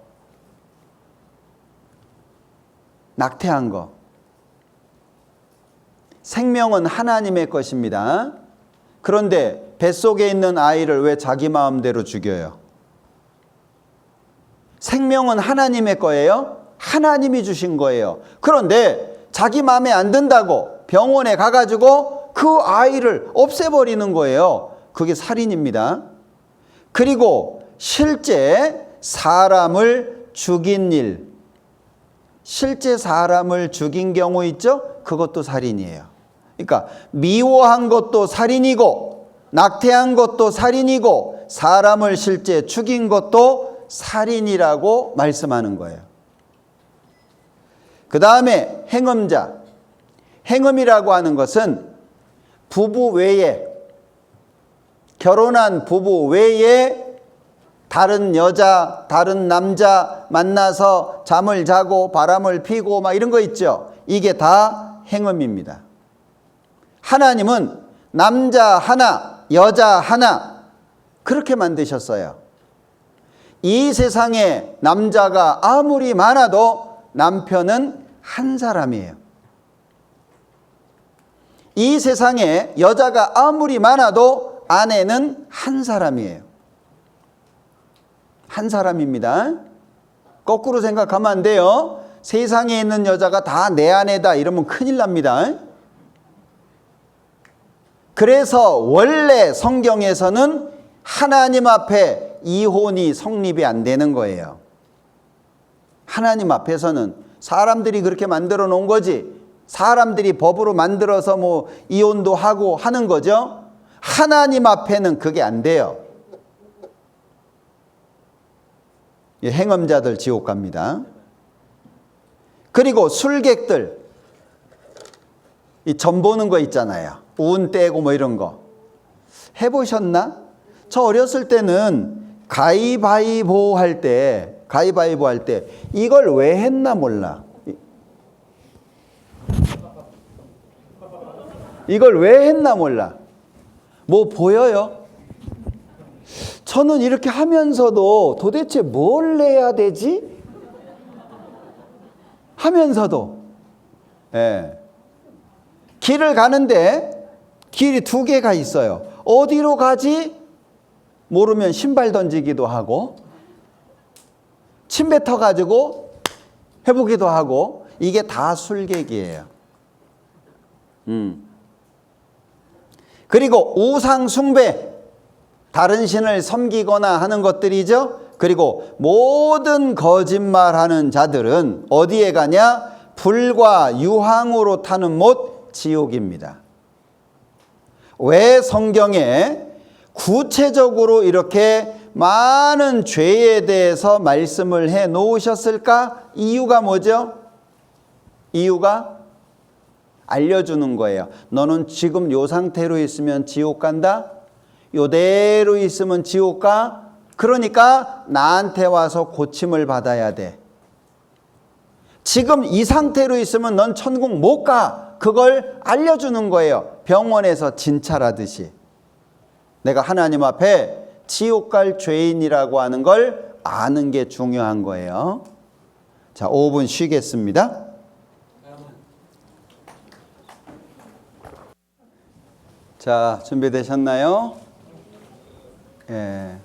낙태한 거. 생명은 하나님의 것입니다. 그런데 뱃속에 있는 아이를 왜 자기 마음대로 죽여요? 생명은 하나님의 거예요. 하나님이 주신 거예요. 그런데 자기 마음에 안 든다고 병원에 가가지고 그 아이를 없애버리는 거예요. 그게 살인입니다. 그리고 실제 사람을 죽인 일, 실제 사람을 죽인 경우 있죠? 그것도 살인이에요. 그러니까 미워한 것도 살인이고 낙태한 것도 살인이고 사람을 실제 죽인 것도 살인이라고 말씀하는 거예요. 그 다음에 행음자. 행음이라고 하는 것은 부부 외에, 결혼한 부부 외에 다른 여자, 다른 남자 만나서 잠을 자고 바람을 피고 막 이런 거 있죠. 이게 다 행음입니다. 하나님은 남자 하나, 여자 하나 그렇게 만드셨어요. 이 세상에 남자가 아무리 많아도 남편은 한 사람이에요. 이 세상에 여자가 아무리 많아도 아내는 한 사람이에요. 한 사람입니다. 거꾸로 생각하면 안 돼요. 세상에 있는 여자가 다 내 아내다 이러면 큰일 납니다. 그래서 원래 성경에서는 하나님 앞에 이혼이 성립이 안 되는 거예요. 하나님 앞에서는 사람들이 그렇게 만들어 놓은 거지. 사람들이 법으로 만들어서 뭐 이혼도 하고 하는 거죠. 하나님 앞에는 그게 안 돼요. 행음자들 지옥 갑니다. 그리고 술객들, 이 점 보는 거 있잖아요. 운 떼고 뭐 이런 거 해보셨나? 저 어렸을 때는 가위바위보 할 때 이걸 왜 했나 몰라. 이걸 왜 했나 몰라. 뭐 보여요? 저는 이렇게 하면서도 도대체 뭘 내야 되지? 하면서도 길을 가는데 길이 두 개가 있어요. 어디로 가지? 모르면 신발 던지기도 하고 침 뱉어가지고 해보기도 하고 이게 다 술객이에요. 그리고 우상 숭배, 다른 신을 섬기거나 하는 것들이죠. 그리고 모든 거짓말하는 자들은 어디에 가냐? 불과 유황으로 타는 못 지옥입니다. 왜 성경에 구체적으로 이렇게 많은 죄에 대해서 말씀을 해 놓으셨을까? 이유가 뭐죠? 이유가 알려주는 거예요. 너는 지금 요 상태로 있으면 지옥 간다? 요대로 있으면 지옥 가? 그러니까 나한테 와서 고침을 받아야 돼. 지금 이 상태로 있으면 넌 천국 못 가. 그걸 알려주는 거예요. 병원에서 진찰하듯이. 내가 하나님 앞에 지옥 갈 죄인이라고 하는 걸 아는 게 중요한 거예요. 자, 5분 쉬겠습니다. 자, 준비되셨나요? 예.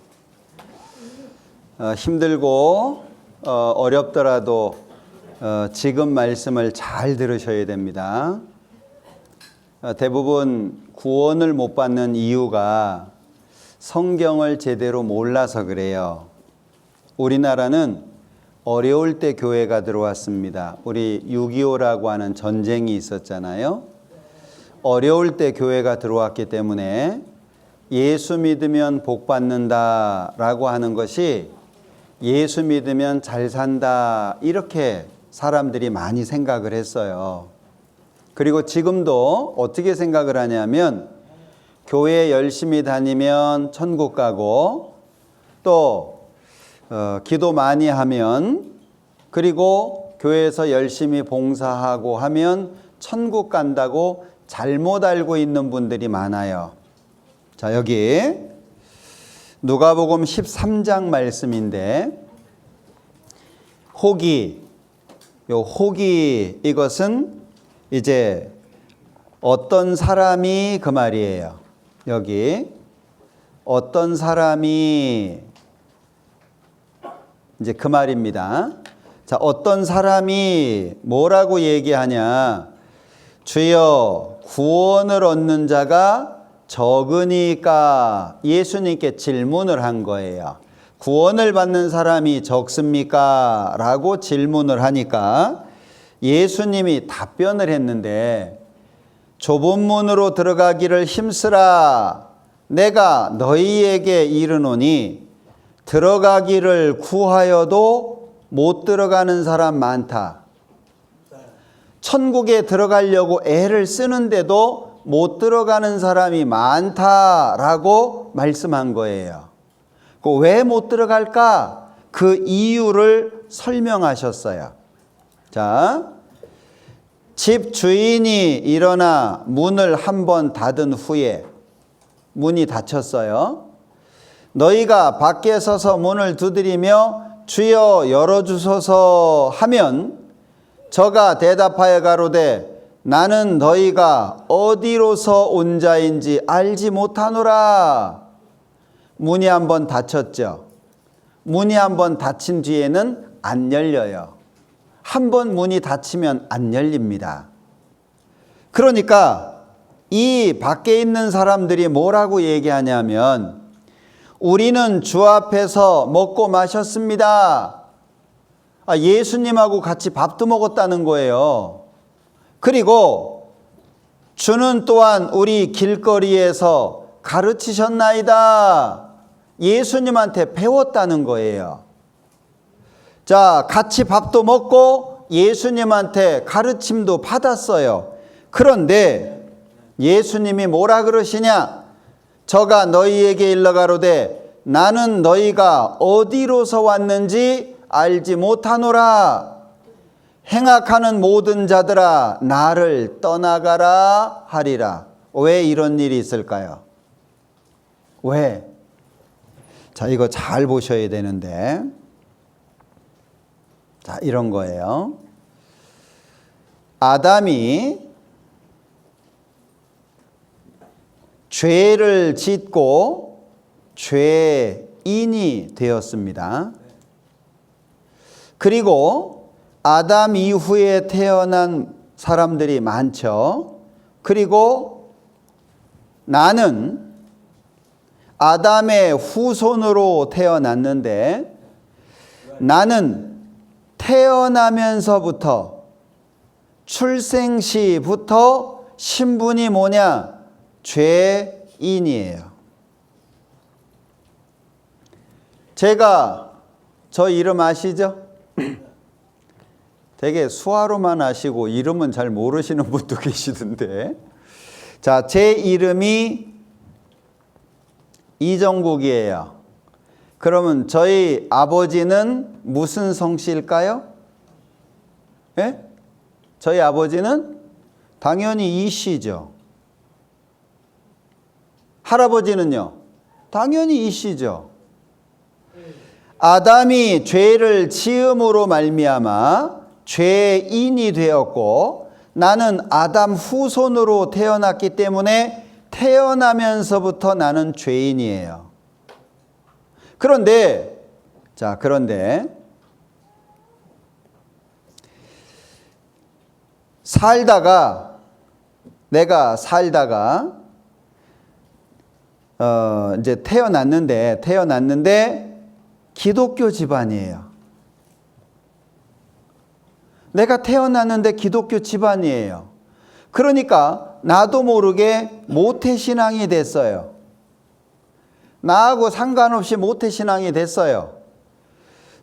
힘들고 어렵더라도 지금 말씀을 잘 들으셔야 됩니다. 대부분 구원을 못 받는 이유가 성경을 제대로 몰라서 그래요. 우리나라는 어려울 때 교회가 들어왔습니다. 우리 6.25라고 하는 전쟁이 있었잖아요. 어려울 때 교회가 들어왔기 때문에 예수 믿으면 복 받는다라고 하는 것이 예수 믿으면 잘 산다 이렇게 사람들이 많이 생각을 했어요. 그리고 지금도 어떻게 생각을 하냐면 교회 열심히 다니면 천국 가고 또 기도 많이 하면 그리고 교회에서 열심히 봉사하고 하면 천국 간다고 잘못 알고 있는 분들이 많아요. 자, 여기 누가복음 13장 말씀인데 호기, 이것은 이제 어떤 사람이 그 말이에요. 여기 어떤 사람이 이제 그 말입니다. 자, 어떤 사람이 뭐라고 얘기하냐? 주여 구원을 얻는 자가 적으니까 예수님께 질문을 한 거예요. 구원을 받는 사람이 적습니까? 라고 질문을 하니까 예수님이 답변을 했는데 좁은 문으로 들어가기를 힘쓰라. 내가 너희에게 이르노니 들어가기를 구하여도 못 들어가는 사람 많다. 천국에 들어가려고 애를 쓰는데도 못 들어가는 사람이 많다라고 말씀한 거예요. 그 왜 못 들어갈까? 그 이유를 설명하셨어요. 자, 집 주인이 일어나 문을 한 번 닫은 후에 문이 닫혔어요. 너희가 밖에 서서 문을 두드리며 주여 열어주소서 하면 저가 대답하여 가로되 나는 너희가 어디로서 온 자인지 알지 못하노라. 문이 한번 닫혔죠. 문이 한번 닫힌 뒤에는 안 열려요. 한번 문이 닫히면 안 열립니다. 그러니까 이 밖에 있는 사람들이 뭐라고 얘기하냐면 우리는 주 앞에서 먹고 마셨습니다. 예수님하고 같이 밥도 먹었다는 거예요. 그리고 주는 또한 우리 길거리에서 가르치셨나이다. 예수님한테 배웠다는 거예요. 자, 같이 밥도 먹고 예수님한테 가르침도 받았어요. 그런데 예수님이 뭐라 그러시냐? 저가 너희에게 일러가로되 나는 너희가 어디로서 왔는지 알지 못하노라. 행악하는 모든 자들아 나를 떠나가라 하리라. 왜 이런 일이 있을까요? 왜? 자, 이거 잘 보셔야 되는데, 자, 이런 거예요. 아담이 죄를 짓고 죄인이 되었습니다. 그리고 아담 이후에 태어난 사람들이 많죠. 그리고 나는 아담의 후손으로 태어났는데 나는 태어나면서부터 출생 시부터 신분이 뭐냐? 죄인이에요. 제가 저 이름 아시죠? 되게 수화로만 아시고 이름은 잘 모르시는 분도 계시던데. 자, 제 이름이 이정국이에요. 그러면 저희 아버지는 무슨 성씨일까요? 예? 저희 아버지는 당연히 이씨죠. 할아버지는요? 당연히 이씨죠. 아담이 죄를 지음으로 말미암아 죄인이 되었고 나는 아담 후손으로 태어났기 때문에 태어나면서부터 나는 죄인이에요. 그런데 내가 살다가 이제 태어났는데 기독교 집안이에요. 내가 태어났는데 기독교 집안이에요. 그러니까 나도 모르게 모태신앙이 됐어요. 나하고 상관없이 모태신앙이 됐어요.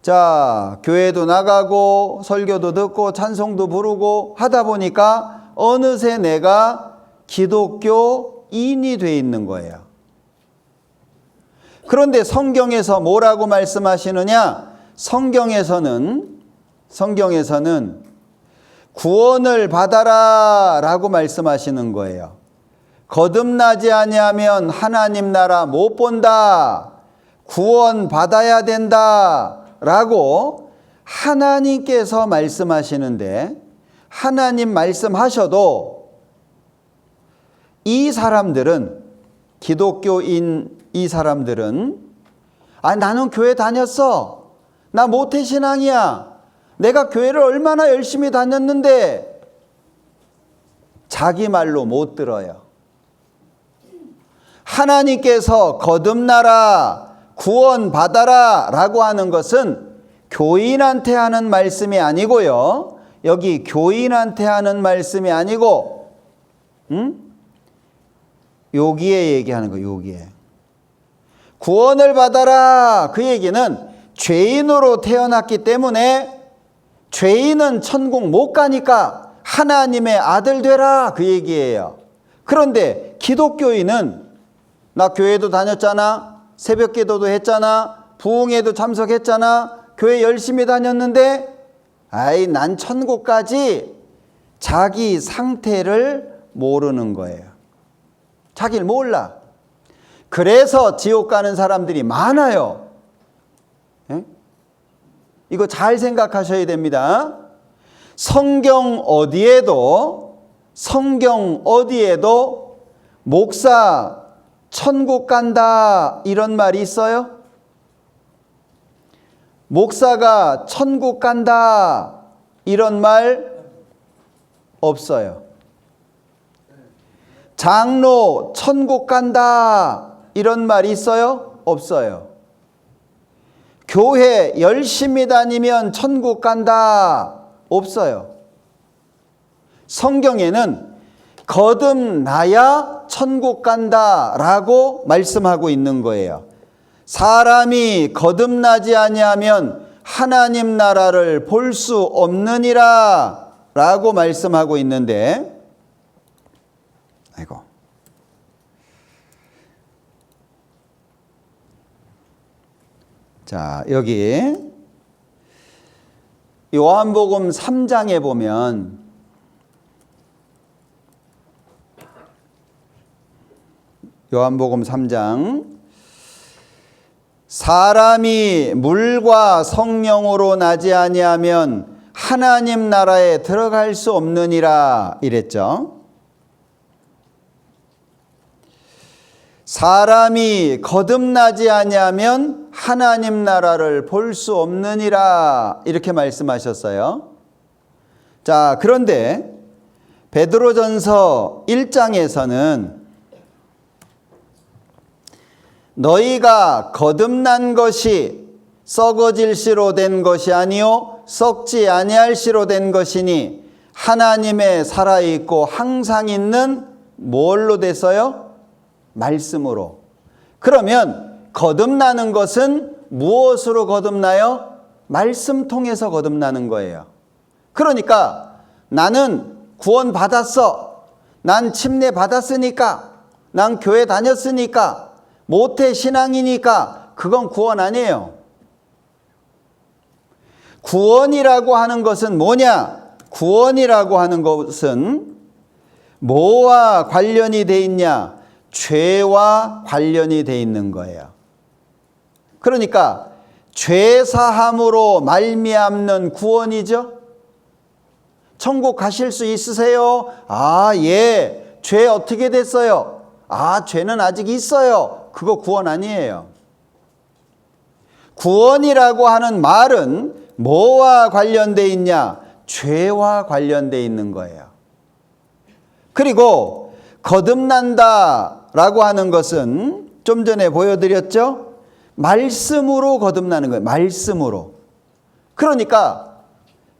자, 교회도 나가고 설교도 듣고 찬송도 부르고 하다 보니까 어느새 내가 기독교인이 돼 있는 거예요. 그런데 성경에서 뭐라고 말씀하시느냐? 성경에서는 구원을 받아라 라고 말씀하시는 거예요. 거듭나지 아니하면 하나님 나라 못 본다. 구원 받아야 된다 라고 하나님께서 말씀하시는데, 하나님 말씀하셔도 이 사람들은, 기독교인 이 사람들은 나는 교회 다녔어. 나 모태신앙이야. 내가 교회를 얼마나 열심히 다녔는데, 자기 말로 못 들어요. 하나님께서 거듭나라, 구원 받아라 라고 하는 것은 교인한테 하는 말씀이 아니고요. 여기 교인한테 하는 말씀이 아니고, 여기에 얘기하는 거예요. 여기에. 구원을 받아라. 그 얘기는 죄인으로 태어났기 때문에 죄인은 천국 못 가니까 하나님의 아들 되라. 그 얘기예요. 그런데 기독교인은 나 교회도 다녔잖아. 새벽 기도도 했잖아. 부흥회도 참석했잖아. 교회 열심히 다녔는데 난 천국까지 자기 상태를 모르는 거예요. 자기를 몰라. 그래서 지옥 가는 사람들이 많아요. 예? 이거 잘 생각하셔야 됩니다. 성경 어디에도 목사 천국 간다 이런 말이 있어요? 목사가 천국 간다 이런 말 없어요. 장로 천국 간다 이런 말이 있어요? 없어요. 교회 열심히 다니면 천국 간다 없어요. 성경에는 거듭나야 천국 간다라고 말씀하고 있는 거예요. 사람이 거듭나지 아니하면 하나님 나라를 볼 수 없느니라 라고 말씀하고 있는데, 자, 여기 요한복음 3장에 보면 요한복음 3장 사람이 물과 성령으로 나지 아니하면 하나님 나라에 들어갈 수 없느니라 이랬죠. 사람이 거듭나지 아니하면 하나님 나라를 볼 수 없느니라 이렇게 말씀하셨어요. 자, 그런데 베드로전서 1장에서는 너희가 거듭난 것이 썩어질 씨로 된 것이 아니요 썩지 아니할 씨로 된 것이니 하나님의 살아있고 항상 있는 뭘로 됐어요? 말씀으로. 그러면 거듭나는 것은 무엇으로 거듭나요? 말씀 통해서 거듭나는 거예요. 그러니까 나는 구원 받았어. 난 침례 받았으니까. 난 교회 다녔으니까. 모태 신앙이니까 그건 구원 아니에요. 구원이라고 하는 것은 뭐냐? 구원이라고 하는 것은 뭐와 관련이 돼 있냐? 죄와 관련이 돼 있는 거예요. 그러니까 죄 사함으로 말미암는 구원이죠. 천국 가실 수 있으세요? 예. 죄 어떻게 됐어요? 죄는 아직 있어요. 그거 구원 아니에요. 구원이라고 하는 말은 뭐와 관련돼 있냐? 죄와 관련돼 있는 거예요. 그리고 거듭난다라고 하는 것은 좀 전에 보여드렸죠? 말씀으로 거듭나는 거예요. 말씀으로. 그러니까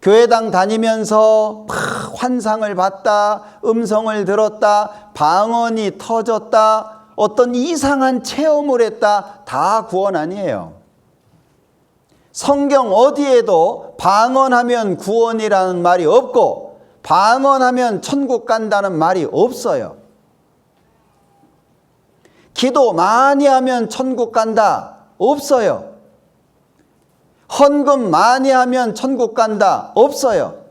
교회당 다니면서 환상을 봤다, 음성을 들었다, 방언이 터졌다, 어떤 이상한 체험을 했다, 다 구원 아니에요. 성경 어디에도 방언하면 구원이라는 말이 없고 방언하면 천국 간다는 말이 없어요. 기도 많이 하면 천국 간다, 없어요. 헌금 많이 하면 천국 간다, 없어요.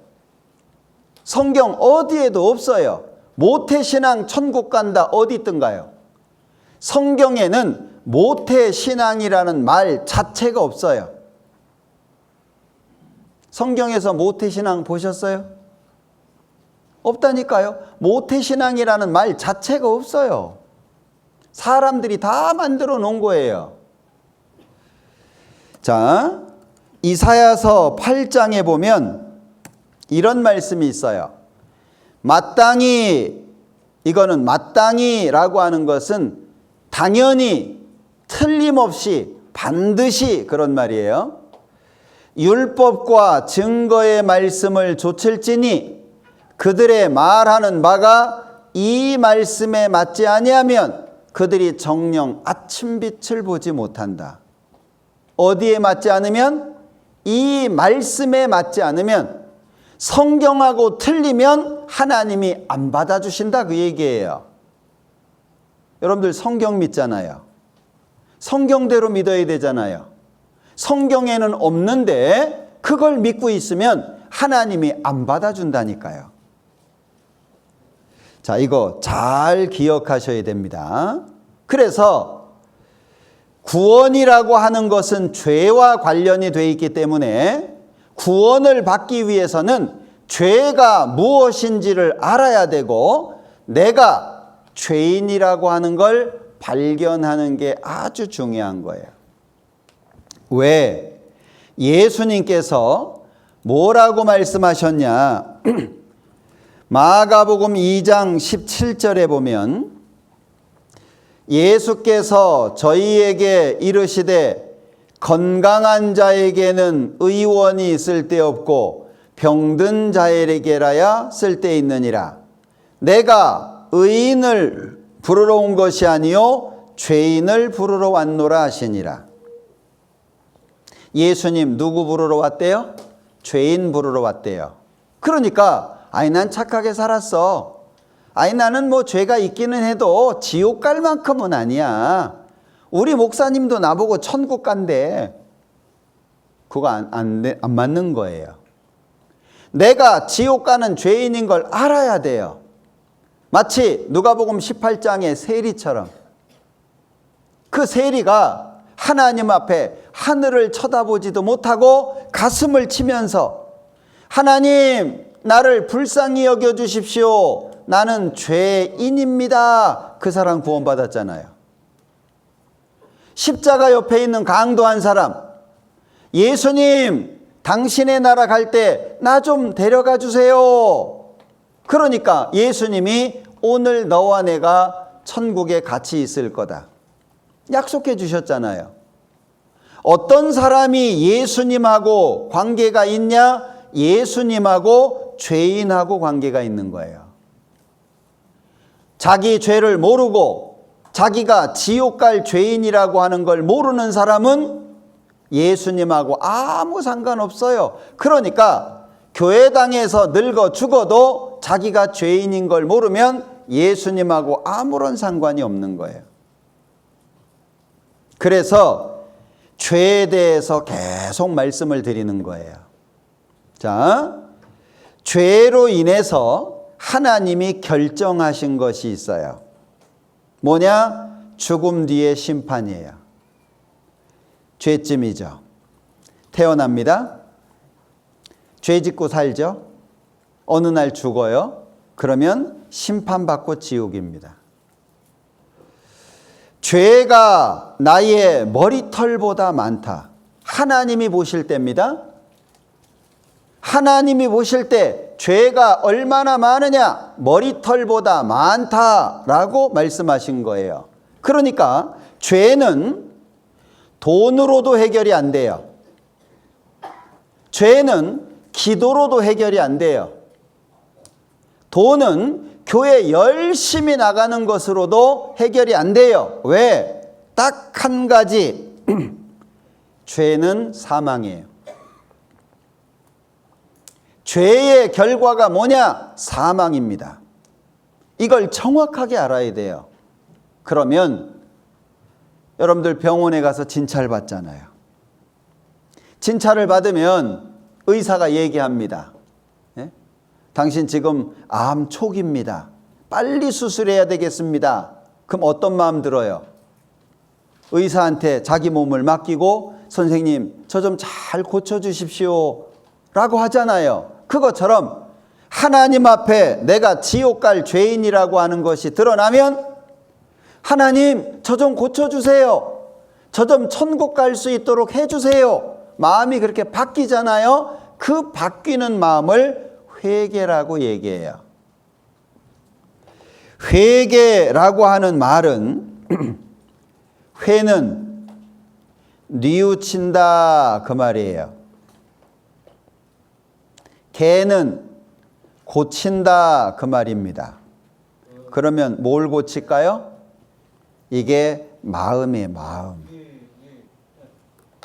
성경 어디에도 없어요. 모태신앙 천국 간다 어디 있던가요? 성경에는 모태신앙이라는 말 자체가 없어요. 성경에서 모태신앙 보셨어요? 없다니까요. 모태신앙이라는 말 자체가 없어요. 사람들이 다 만들어 놓은 거예요. 자, 이사야서 8장에 보면 이런 말씀이 있어요. 이거는 마땅히라고 하는 것은 당연히 틀림없이 반드시 그런 말이에요. 율법과 증거의 말씀을 좇을지니 그들의 말하는 바가 이 말씀에 맞지 아니하면 그들이 정녕 아침빛을 보지 못한다. 어디에 맞지 않으면? 이 말씀에 맞지 않으면, 성경하고 틀리면 하나님이 안 받아주신다 그 얘기예요. 여러분들 성경 믿잖아요. 성경대로 믿어야 되잖아요. 성경에는 없는데 그걸 믿고 있으면 하나님이 안 받아준다니까요. 자, 이거 잘 기억하셔야 됩니다. 그래서 구원이라고 하는 것은 죄와 관련이 되어 있기 때문에 구원을 받기 위해서는 죄가 무엇인지를 알아야 되고 내가 죄인이라고 하는 걸 발견하는 게 아주 중요한 거예요. 왜? 예수님께서 뭐라고 말씀하셨냐? 마가복음 2장 17절에 보면 예수께서 저희에게 이르시되 건강한 자에게는 의원이 쓸데없고 병든 자에게라야 쓸데있느니라. 내가 의인을 부르러 온 것이 아니요 죄인을 부르러 왔노라 하시니라. 예수님 누구 부르러 왔대요? 죄인 부르러 왔대요. 그러니까 아니 난 착하게 살았어. 아니 나는 뭐 죄가 있기는 해도 지옥 갈 만큼은 아니야. 우리 목사님도 나보고 천국 간대. 그거 안 맞는 거예요. 내가 지옥 가는 죄인인 걸 알아야 돼요. 마치 누가복음 18장의 세리처럼 그 세리가 하나님 앞에 하늘을 쳐다보지도 못하고 가슴을 치면서 하나님 나를 불쌍히 여겨주십시오. 나는 죄인입니다. 그 사람 구원받았잖아요. 십자가 옆에 있는 강도한 사람 예수님 당신의 나라 갈 때 나 좀 데려가 주세요. 그러니까 예수님이 오늘 너와 내가 천국에 같이 있을 거다. 약속해 주셨잖아요. 어떤 사람이 예수님하고 관계가 있냐? 예수님하고 죄인하고 관계가 있는 거예요. 자기 죄를 모르고 자기가 지옥 갈 죄인이라고 하는 걸 모르는 사람은 예수님하고 아무 상관없어요. 그러니까 교회당에서 늙어 죽어도 자기가 죄인인 걸 모르면 예수님하고 아무런 상관이 없는 거예요. 그래서 죄에 대해서 계속 말씀을 드리는 거예요. 자, 죄로 인해서 하나님이 결정하신 것이 있어요. 뭐냐? 죽음 뒤의 심판이에요. 죄쯤이죠. 태어납니다. 죄 짓고 살죠. 어느 날 죽어요. 그러면 심판받고 지옥입니다. 죄가 나의 머리털보다 많다. 하나님이 보실 때입니다. 하나님이 보실 때 죄가 얼마나 많으냐? 머리털보다 많다라고 말씀하신 거예요. 그러니까 죄는 돈으로도 해결이 안 돼요. 죄는 기도로도 해결이 안 돼요. 돈은 교회 열심히 나가는 것으로도 해결이 안 돼요. 왜? 딱 한 가지. 죄는 사망이에요. 죄의 결과가 뭐냐? 사망입니다. 이걸 정확하게 알아야 돼요. 그러면 여러분들 병원에 가서 진찰 받잖아요. 진찰을 받으면 의사가 얘기합니다. 예? 당신 지금 암 초기입니다. 빨리 수술해야 되겠습니다. 그럼 어떤 마음 들어요? 의사한테 자기 몸을 맡기고 선생님 저 좀 잘 고쳐주십시오 라고 하잖아요. 그것처럼 하나님 앞에 내가 지옥 갈 죄인이라고 하는 것이 드러나면 하나님 저 좀 고쳐주세요. 저 좀 천국 갈 수 있도록 해주세요. 마음이 그렇게 바뀌잖아요. 그 바뀌는 마음을 회개라고 얘기해요. 회개라고 하는 말은 회는 뉘우친다 그 말이에요. 개는 고친다 그 말입니다. 그러면 뭘 고칠까요? 이게 마음이에요.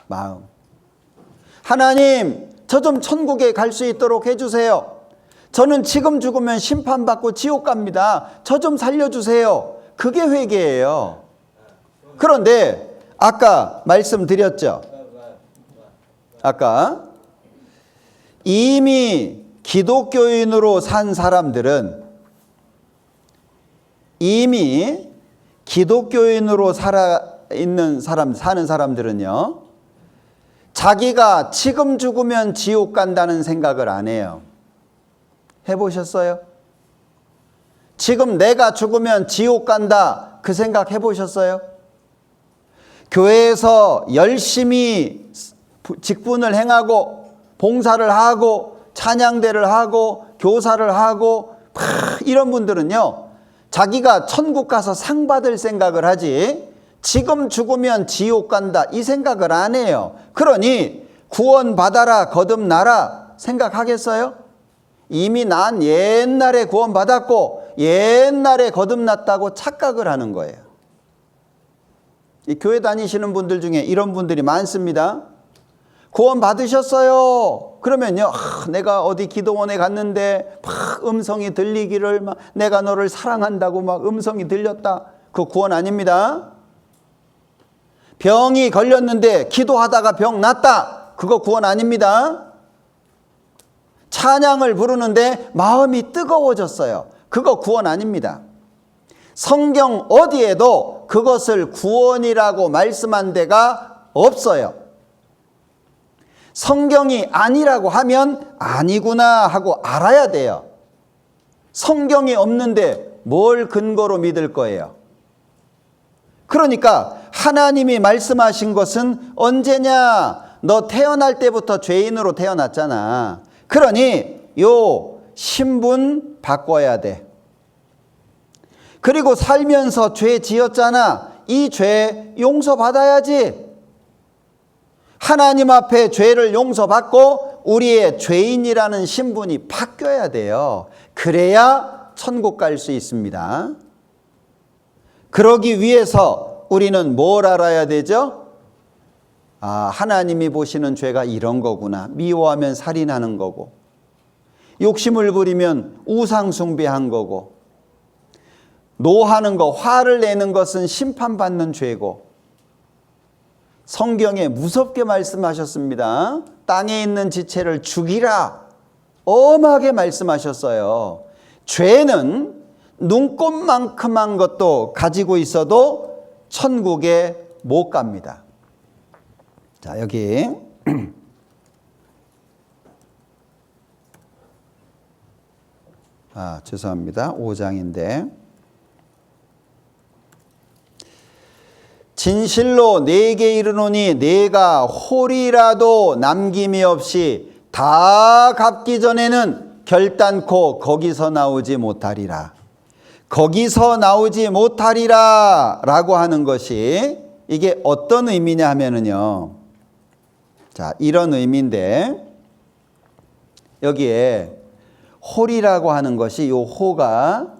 마음. 하나님 저 좀 천국에 갈 수 있도록 해주세요. 저는 지금 죽으면 심판받고 지옥 갑니다. 저 좀 살려주세요. 그게 회개예요. 그런데 아까 말씀드렸죠. 아까 이미 기독교인으로 산 사람들은 이미 기독교인으로 사는 사람들은요, 자기가 지금 죽으면 지옥 간다는 생각을 안 해요. 해보셨어요? 지금 내가 죽으면 지옥 간다, 그 생각 해보셨어요? 교회에서 열심히 직분을 행하고 봉사를 하고 찬양대를 하고 교사를 하고 이런 분들은요, 자기가 천국 가서 상 받을 생각을 하지 지금 죽으면 지옥 간다 이 생각을 안 해요. 그러니 구원 받아라 거듭나라 생각하겠어요? 이미 난 옛날에 구원 받았고 옛날에 거듭났다고 착각을 하는 거예요. 이 교회 다니시는 분들 중에 이런 분들이 많습니다. 구원 받으셨어요. 그러면요, 내가 어디 기도원에 갔는데 막 음성이 들리기를, 막 내가 너를 사랑한다고 막 음성이 들렸다. 그거 구원 아닙니다. 병이 걸렸는데 기도하다가 병 낫다. 그거 구원 아닙니다. 찬양을 부르는데 마음이 뜨거워졌어요. 그거 구원 아닙니다. 성경 어디에도 그것을 구원이라고 말씀한 데가 없어요. 성경이 아니라고 하면 아니구나 하고 알아야 돼요. 성경이 없는데 뭘 근거로 믿을 거예요? 그러니까 하나님이 말씀하신 것은 언제냐? 너 태어날 때부터 죄인으로 태어났잖아. 그러니 요 신분 바꿔야 돼. 그리고 살면서 죄 지었잖아. 이 죄 용서받아야지. 하나님 앞에 죄를 용서받고 우리의 죄인이라는 신분이 바뀌어야 돼요. 그래야 천국 갈 수 있습니다. 그러기 위해서 우리는 뭘 알아야 되죠? 하나님이 보시는 죄가 이런 거구나. 미워하면 살인하는 거고, 욕심을 부리면 우상 숭배한 거고, 노하는 거, 화를 내는 것은 심판받는 죄고, 성경에 무섭게 말씀하셨습니다. 땅에 있는 지체를 죽이라. 엄하게 말씀하셨어요. 죄는 눈꽃만큼한 것도 가지고 있어도 천국에 못 갑니다. 자, 여기 죄송합니다. 5장인데 진실로 내게 이르노니 내가 홀이라도 남김이 없이 다 갚기 전에는 결단코 거기서 나오지 못하리라. 거기서 나오지 못하리라 라고 하는 것이 이게 어떤 의미냐 하면은요, 자, 이런 의미인데 여기에 홀이라고 하는 것이, 요 호가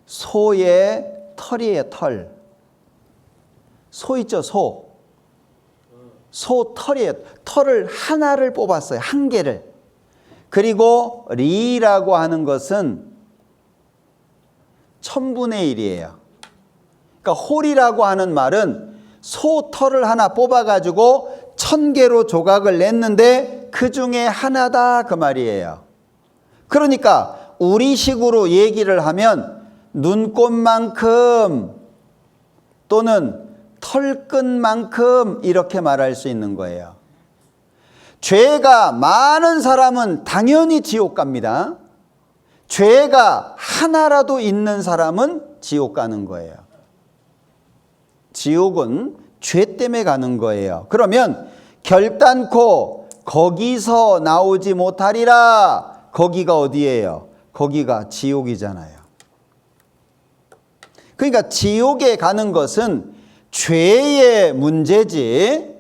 소의 털이에요. 털. 소 있죠, 소. 소 털이에요. 털을 하나를 뽑았어요. 한 개를. 그리고 리라고 하는 것은 1000분의 1이에요. 그러니까 홀이라고 하는 말은 소 털을 하나 뽑아가지고 1000개로 조각을 냈는데 그 중에 하나다 그 말이에요. 그러니까 우리식으로 얘기를 하면 눈꽃만큼 또는 털끝만큼 이렇게 말할 수 있는 거예요. 죄가 많은 사람은 당연히 지옥 갑니다. 죄가 하나라도 있는 사람은 지옥 가는 거예요. 지옥은 죄 때문에 가는 거예요. 그러면 결단코 거기서 나오지 못하리라. 거기가 어디예요? 거기가 지옥이잖아요. 그러니까 지옥에 가는 것은 죄의 문제지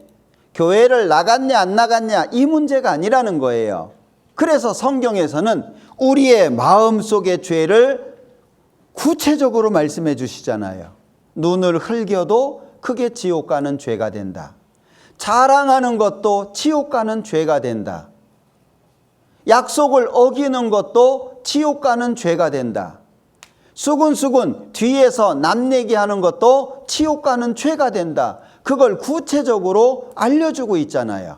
교회를 나갔냐 안 나갔냐 이 문제가 아니라는 거예요. 그래서 성경에서는 우리의 마음속의 죄를 구체적으로 말씀해 주시잖아요. 눈을 흘겨도 그게 지옥 가는 죄가 된다. 자랑하는 것도 지옥 가는 죄가 된다. 약속을 어기는 것도 지옥 가는 죄가 된다. 수군수군 뒤에서 남 얘기하는 것도 지옥 가는 죄가 된다. 그걸 구체적으로 알려주고 있잖아요.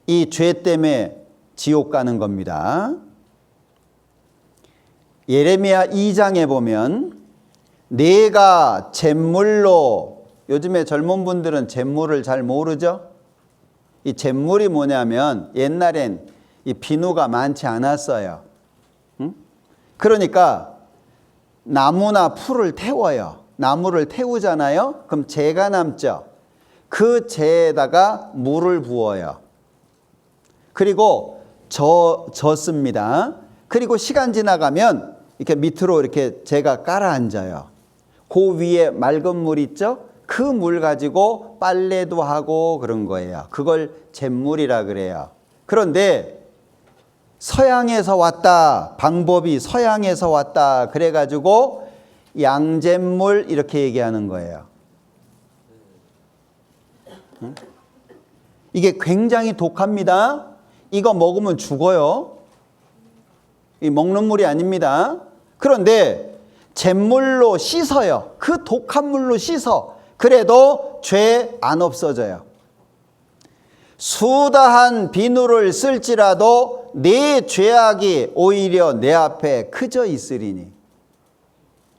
이 죄 때문에 지옥 가는 겁니다. 예레미야 2장에 보면 내가 잿물로, 요즘에 젊은 분들은 잿물을 잘 모르죠? 이 잿물이 뭐냐면 옛날엔 이 비누가 많지 않았어요. 그러니까 나무나 풀을 태워요. 나무를 태우잖아요. 그럼 재가 남죠. 그 재에다가 물을 부어요. 그리고 젓습니다. 그리고 시간 지나가면 이렇게 밑으로 이렇게 재가 깔아앉아요. 그 위에 맑은 물 있죠? 그 물 가지고 빨래도 하고 그런 거예요. 그걸 잿물이라 그래요. 그런데 서양에서 왔다. 방법이 서양에서 왔다. 그래가지고 양잿물 이렇게 얘기하는 거예요. 이게 굉장히 독합니다. 이거 먹으면 죽어요. 이 먹는 물이 아닙니다. 그런데 잿물로 씻어요. 그 독한 물로 씻어. 그래도 죄 안 없어져요. 수다한 비누를 쓸지라도 내 죄악이 오히려 내 앞에 크져 있으리니.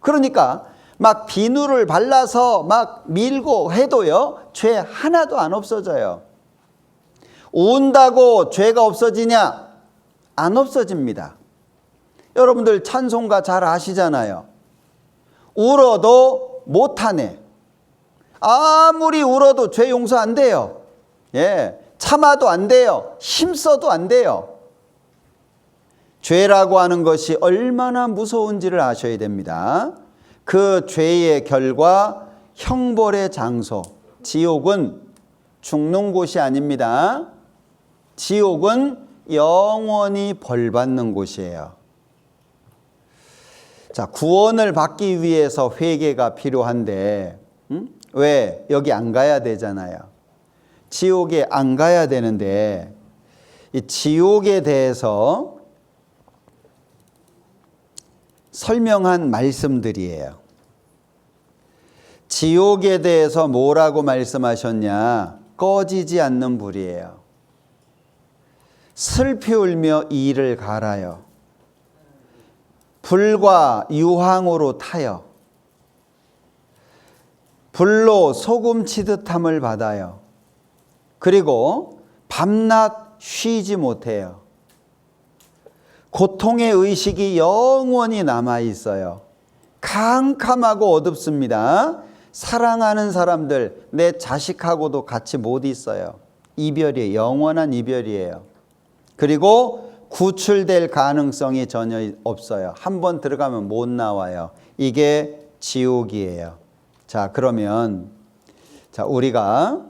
그러니까 막 비누를 발라서 막 밀고 해도요, 죄 하나도 안 없어져요. 운다고 죄가 없어지냐? 안 없어집니다. 여러분들 찬송가 잘 아시잖아요. 울어도 못하네. 아무리 울어도 죄 용서 안 돼요. 예, 참아도 안 돼요. 힘써도 안 돼요. 죄라고 하는 것이 얼마나 무서운지를 아셔야 됩니다. 그 죄의 결과 형벌의 장소, 지옥은 죽는 곳이 아닙니다. 지옥은 영원히 벌받는 곳이에요. 자, 구원을 받기 위해서 회개가 필요한데 왜 여기 안 가야 되잖아요. 지옥에 안 가야 되는데 이 지옥에 대해서 설명한 말씀들이에요. 지옥에 대해서 뭐라고 말씀하셨냐? 꺼지지 않는 불이에요. 슬피 울며 이를 갈아요. 불과 유황으로 타요. 불로 소금 치듯함을 받아요. 그리고 밤낮 쉬지 못해요. 고통의 의식이 영원히 남아 있어요. 캄캄하고 어둡습니다. 사랑하는 사람들, 내 자식하고도 같이 못 있어요. 이별이에요. 영원한 이별이에요. 그리고 구출될 가능성이 전혀 없어요. 한번 들어가면 못 나와요. 이게 지옥이에요. 자, 그러면 우리가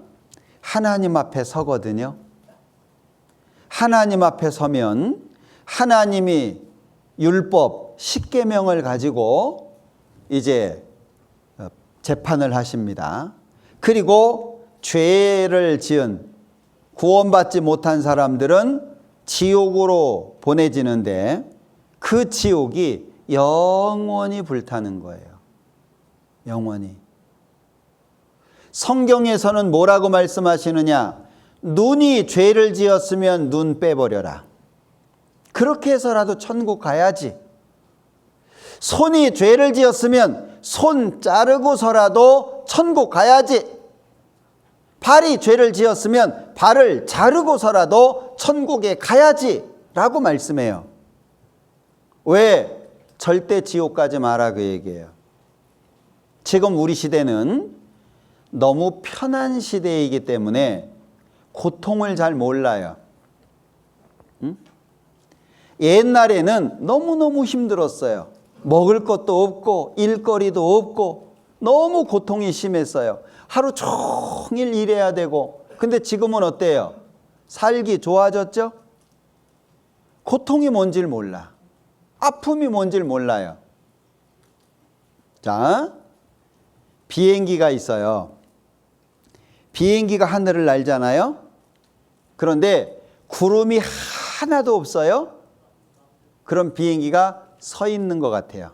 하나님 앞에 서거든요. 하나님 앞에 서면 하나님이 율법 10계명을 가지고 이제 재판을 하십니다. 그리고 죄를 지은 구원받지 못한 사람들은 지옥으로 보내지는데 그 지옥이 영원히 불타는 거예요. 영원히. 성경에서는 뭐라고 말씀하시느냐? 눈이 죄를 지었으면 눈 빼버려라. 그렇게 해서라도 천국 가야지. 손이 죄를 지었으면 손 자르고서라도 천국 가야지. 발이 죄를 지었으면 발을 자르고서라도 천국에 가야지 라고 말씀해요. 왜? 절대 지옥 가지 마라 그 얘기예요. 지금 우리 시대는 너무 편한 시대이기 때문에 고통을 잘 몰라요. 옛날에는 너무너무 힘들었어요. 먹을 것도 없고 일거리도 없고 너무 고통이 심했어요. 하루 종일 일해야 되고. 근데 지금은 어때요? 살기 좋아졌죠? 고통이 뭔지를 몰라. 아픔이 뭔지를 몰라요. 자, 비행기가 있어요. 비행기가 하늘을 날잖아요. 그런데 구름이 하나도 없어요. 그럼 비행기가 서 있는 것 같아요.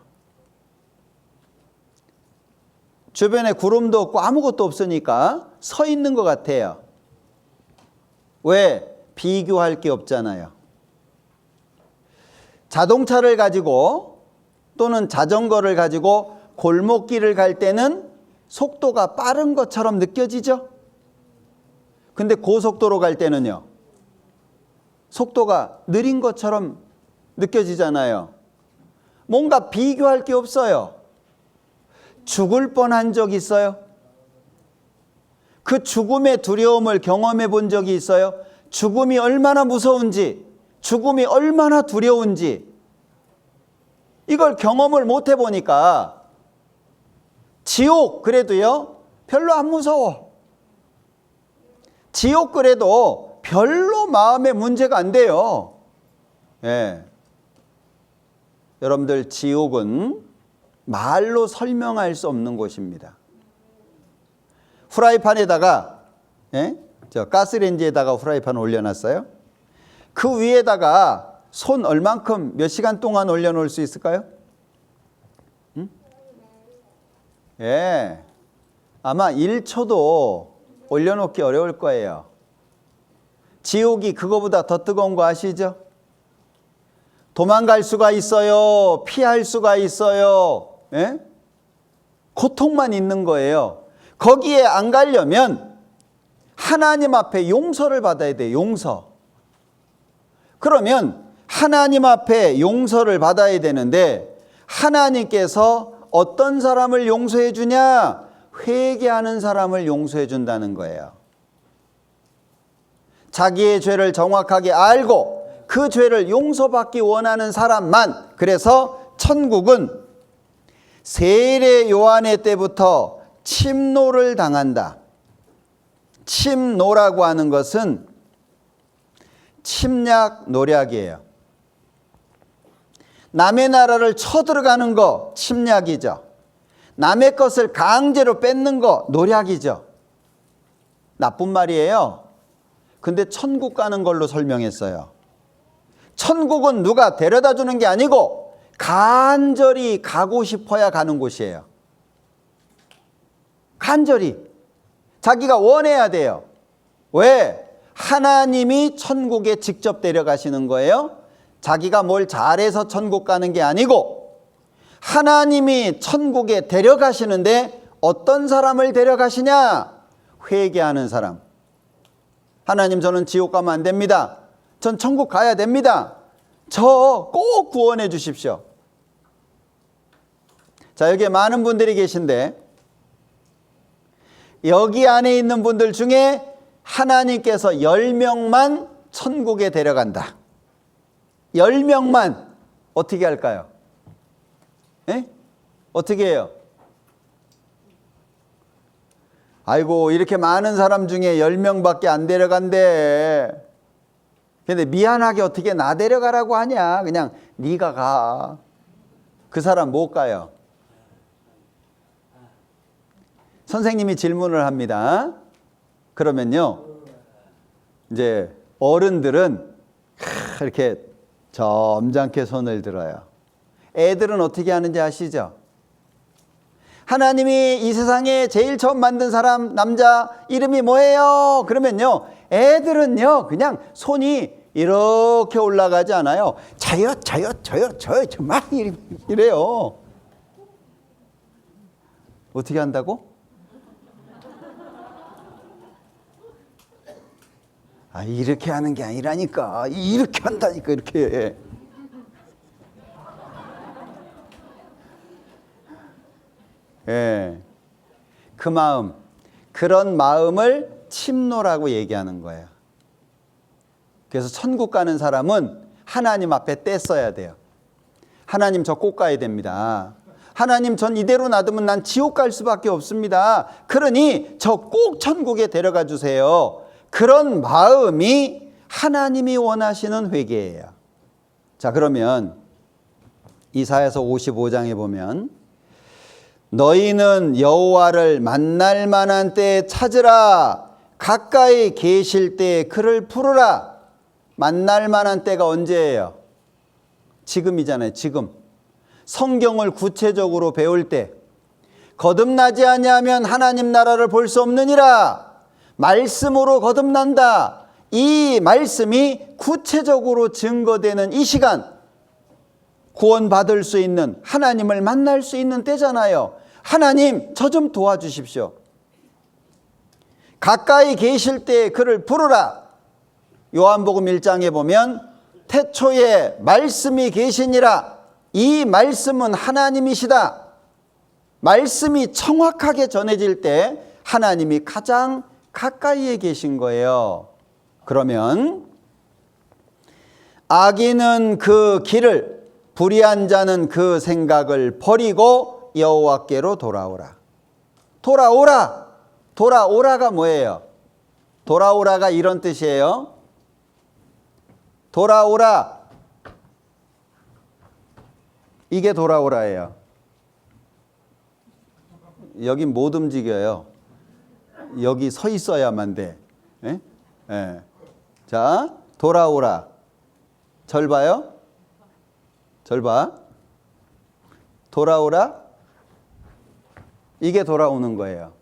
주변에 구름도 없고 아무것도 없으니까 서 있는 것 같아요. 왜? 비교할 게 없잖아요. 자동차를 가지고 또는 자전거를 가지고 골목길을 갈 때는 속도가 빠른 것처럼 느껴지죠? 근데 고속도로 갈 때는요, 속도가 느린 것처럼 느껴지잖아요. 뭔가 비교할 게 없어요. 죽을 뻔한 적 있어요? 그 죽음의 두려움을 경험해 본 적이 있어요? 죽음이 얼마나 무서운지, 죽음이 얼마나 두려운지, 이걸 경험을 못 해보니까 지옥 그래도요 별로 안 무서워. 지옥 그래도 별로 마음에 문제가 안 돼요. 예. 여러분들, 지옥은 말로 설명할 수 없는 곳입니다. 후라이팬에다가, 저 가스레인지에다가 후라이팬 올려놨어요. 그 위에다가 손 얼만큼 몇 시간 동안 올려놓을 수 있을까요? 예, 아마 1초도 올려놓기 어려울 거예요. 지옥이 그거보다 더 뜨거운 거 아시죠? 도망갈 수가 있어요. 피할 수가 있어요. 예? 고통만 있는 거예요. 거기에 안 가려면 하나님 앞에 용서를 받아야 돼요. 용서. 그러면 하나님 앞에 용서를 받아야 되는데 하나님께서 어떤 사람을 용서해 주냐? 회개하는 사람을 용서해 준다는 거예요. 자기의 죄를 정확하게 알고 그 죄를 용서받기 원하는 사람만. 그래서 천국은 세례 요한의 때부터 침노를 당한다. 침노라고 하는 것은 침략 노략이에요. 남의 나라를 쳐들어가는 거 침략이죠. 남의 것을 강제로 뺏는 거 노략이죠. 나쁜 말이에요. 근데 천국 가는 걸로 설명했어요. 천국은 누가 데려다 주는 게 아니고 간절히 가고 싶어야 가는 곳이에요. 간절히. 자기가 원해야 돼요. 왜? 하나님이 천국에 직접 데려가시는 거예요. 자기가 뭘 잘해서 천국 가는 게 아니고 하나님이 천국에 데려가시는데 어떤 사람을 데려가시냐? 회개하는 사람. 하나님, 저는 지옥 가면 안 됩니다. 전 천국 가야 됩니다. 저 꼭 구원해 주십시오. 자, 여기에 많은 분들이 계신데 여기 안에 있는 분들 중에 하나님께서 10명만 천국에 데려간다. 10명만 어떻게 할까요? 에? 어떻게 해요? 아이고, 이렇게 많은 사람 중에 10명밖에 안 데려간대. 근데 미안하게 어떻게 나 데려가라고 하냐? 그냥 네가 가. 그 사람 못 가요. 선생님이 질문을 합니다. 그러면요, 이제 어른들은 이렇게 점잖게 손을 들어요. 애들은 어떻게 하는지 아시죠? 하나님이 이 세상에 제일 처음 만든 사람, 남자 이름이 뭐예요? 그러면요, 애들은요 그냥 손이 이렇게 올라가지 않아요. 저요 막 이래요. 어떻게 한다고? 아, 이렇게 하는 게 아니라니까. 이렇게 한다니까, 이렇게. 예. 그 마음, 그런 마음을 침노라고 얘기하는 거예요. 그래서 천국 가는 사람은 하나님 앞에 떼써야 돼요. 하나님, 저 꼭 가야 됩니다. 하나님, 전 이대로 놔두면 난 지옥 갈 수밖에 없습니다. 그러니 저 꼭 천국에 데려가 주세요. 그런 마음이 하나님이 원하시는 회개예요. 자, 그러면 이사야서 55장에 보면 너희는 여호와를 만날 만한 때에 찾으라. 가까이 계실 때에 그를 부르라. 만날 만한 때가 언제예요? 지금이잖아요. 지금. 성경을 구체적으로 배울 때 거듭나지 아니하면 하나님 나라를 볼 수 없느니라. 말씀으로 거듭난다. 이 말씀이 구체적으로 증거되는 이 시간, 구원받을 수 있는, 하나님을 만날 수 있는 때잖아요. 하나님, 저 좀 도와주십시오. 가까이 계실 때 그를 부르라. 요한복음 1장에 보면 태초에 말씀이 계시니라. 이 말씀은 하나님이시다. 말씀이 정확하게 전해질 때 하나님이 가장 가까이에 계신 거예요. 그러면 악인은 그 길을, 불의한 자는 그 생각을 버리고 여호와께로 돌아오라. 돌아오라. 돌아오라가 뭐예요? 돌아오라가 이런 뜻이에요. 돌아오라. 이게 돌아오라예요. 여기 못 움직여요. 여기 서 있어야만 돼. 예? 예. 자, 돌아오라. 절 봐요? 절 봐. 돌아오라. 이게 돌아오는 거예요.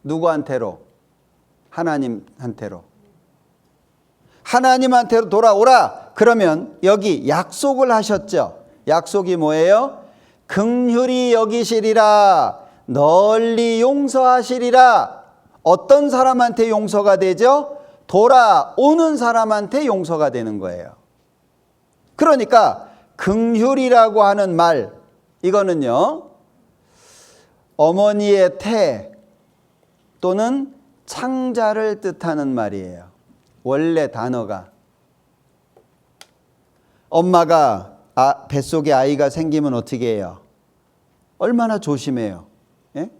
누구한테로? 하나님한테로. 하나님한테로 돌아오라. 그러면 여기 약속을 하셨죠. 약속이 뭐예요? 긍휼히 여기시리라. 널리 용서하시리라. 어떤 사람한테 용서가 되죠? 돌아오는 사람한테 용서가 되는 거예요. 그러니까 긍휼이라고 하는 말, 이거는요, 어머니의 태 또는 창자를 뜻하는 말이에요. 원래 단어가. 엄마가 뱃속에 아이가 생기면 어떻게 해요? 얼마나 조심해요. 예?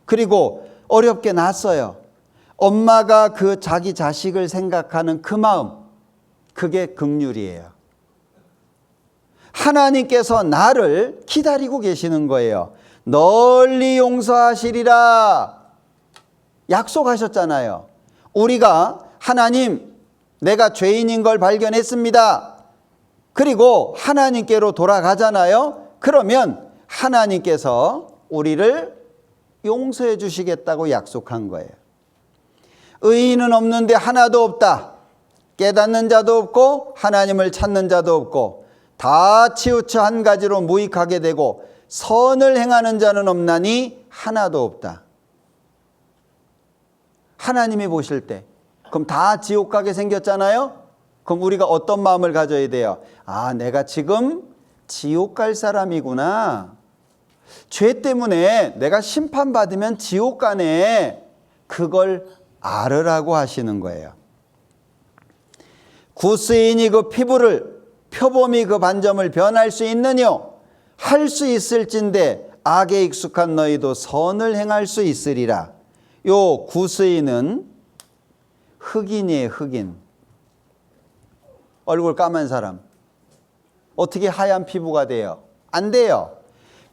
그리고 어렵게 낳았어요. 엄마가 그 자기 자식을 생각하는 그 마음, 그게 긍휼이에요. 하나님께서 나를 기다리고 계시는 거예요. 널리 용서하시리라. 약속하셨잖아요. 우리가 하나님, 내가 죄인인 걸 발견했습니다. 그리고 하나님께로 돌아가잖아요. 그러면 하나님께서 우리를 용서해 주시겠다고 약속한 거예요. 의인은 없는데 하나도 없다. 깨닫는 자도 없고 하나님을 찾는 자도 없고 다 치우쳐 한 가지로 무익하게 되고 선을 행하는 자는 없나니 하나도 없다. 하나님이 보실 때 그럼 다 지옥 가게 생겼잖아요. 그럼 우리가 어떤 마음을 가져야 돼요? 아, 내가 지금 지옥 갈 사람이구나. 죄 때문에 내가 심판받으면 지옥 가네. 그걸 알으라고 하시는 거예요. 구스인이 그 피부를, 표범이 그 반점을 변할 수 있느뇨? 할 수 있을진데 악에 익숙한 너희도 선을 행할 수 있으리라. 요 구스인은 흑인이에요. 흑인. 얼굴 까만 사람. 어떻게 하얀 피부가 돼요? 안 돼요.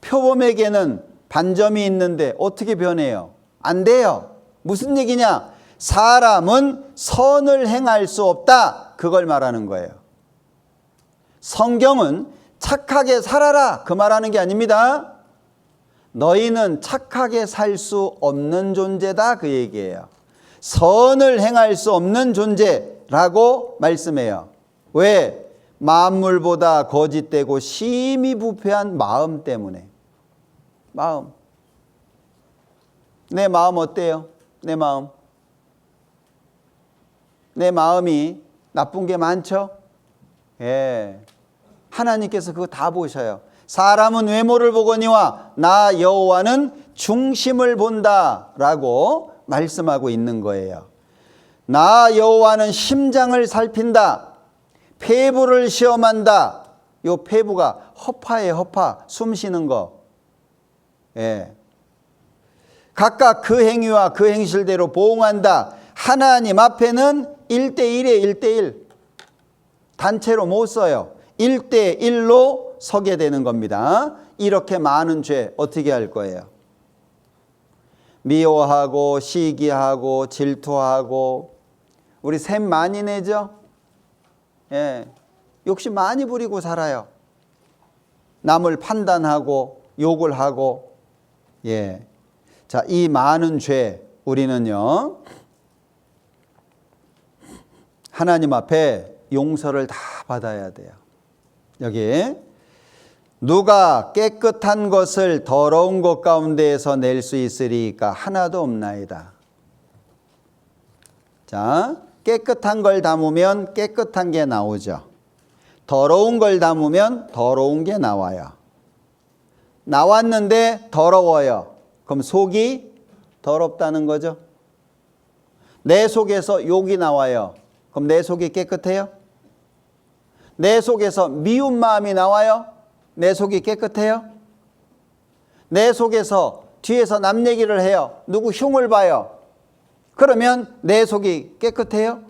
표범에게는 반점이 있는데 어떻게 변해요? 안 돼요. 무슨 얘기냐? 사람은 선을 행할 수 없다. 그걸 말하는 거예요. 성경은 착하게 살아라. 그 말하는 게 아닙니다. 너희는 착하게 살 수 없는 존재다. 그 얘기예요. 선을 행할 수 없는 존재라고 말씀해요. 왜? 만물보다 거짓되고 심히 부패한 마음 때문에. 마음. 내 마음 어때요? 내 마음. 내 마음이 나쁜 게 많죠? 예. 하나님께서 그거 다 보셔요. 사람은 외모를 보거니와 나 여호와는 중심을 본다라고 말씀하고 있는 거예요. 나 여호와는 심장을 살핀다. 폐부를 시험한다. 요 폐부가 허파예요. 허파. 숨 쉬는 거. 예. 각각 그 행위와 그 행실대로 보응한다. 하나님 앞에는 1대1이에요. 1대1. 단체로 못 써요. 1대1로 서게 되는 겁니다. 이렇게 많은 죄 어떻게 할 거예요? 미워하고 시기하고 질투하고 우리 샘 많이 내죠? 예. 욕심 많이 부리고 살아요. 남을 판단하고 욕을 하고, 예. 자, 이 많은 죄 우리는요, 하나님 앞에 용서를 다 받아야 돼요. 여기 누가 깨끗한 것을 더러운 것 가운데에서 낼 수 있으리까 하나도 없나이다. 자, 깨끗한 걸 담으면 깨끗한 게 나오죠. 더러운 걸 담으면 더러운 게 나와요. 나왔는데 더러워요. 그럼 속이 더럽다는 거죠. 내 속에서 욕이 나와요. 그럼 내 속이 깨끗해요? 내 속에서 미운 마음이 나와요? 내 속이 깨끗해요? 내 속에서 뒤에서 남 얘기를 해요. 누구 흉을 봐요. 그러면 내 속이 깨끗해요?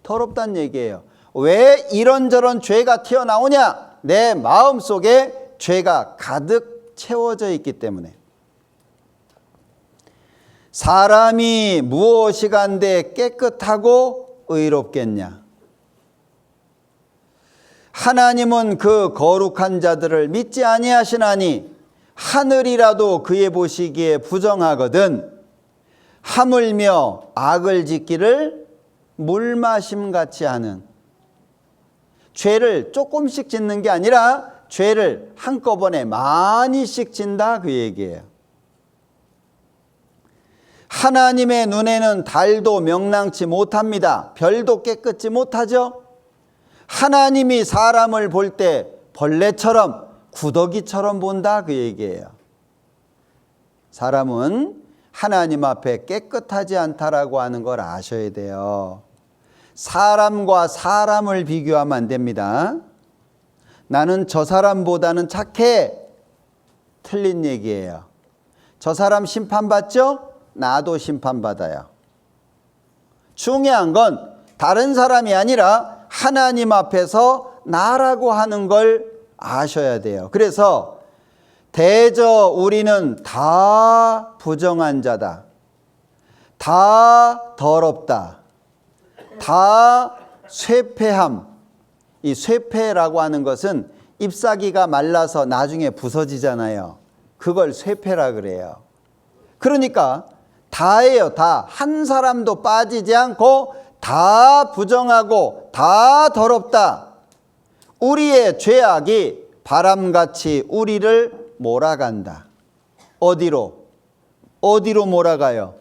더럽다는 얘기예요. 왜 이런저런 죄가 튀어나오냐? 내 마음속에 죄가 가득 채워져 있기 때문에. 사람이 무엇이간데 깨끗하고 의롭겠냐? 하나님은 그 거룩한 자들을 믿지 아니하시나니 하늘이라도 그의 보시기에 부정하거든 하물며 악을 짓기를 물마심같이 하는. 죄를 조금씩 짓는 게 아니라 죄를 한꺼번에 많이씩 진다, 그 얘기예요. 하나님의 눈에는 달도 명랑치 못합니다. 별도 깨끗지 못하죠. 하나님이 사람을 볼 때 벌레처럼 구더기처럼 본다, 그 얘기예요. 사람은 하나님 앞에 깨끗하지 않다라고 하는 걸 아셔야 돼요. 사람과 사람을 비교하면 안 됩니다. 나는 저 사람보다는 착해. 틀린 얘기예요. 저 사람 심판받죠? 나도 심판받아요. 중요한 건 다른 사람이 아니라 하나님 앞에서 나라고 하는 걸 아셔야 돼요. 그래서 대저 우리는 다 부정한 자다. 다 더럽다. 다 쇠폐함. 이 쇠폐라고 하는 것은 잎사귀가 말라서 나중에 부서지잖아요. 그걸 쇠폐라 그래요. 그러니까 다예요. 다. 한 사람도 빠지지 않고 다 부정하고 다 더럽다. 우리의 죄악이 바람같이 우리를 몰아간다. 어디로? 어디로 몰아가요?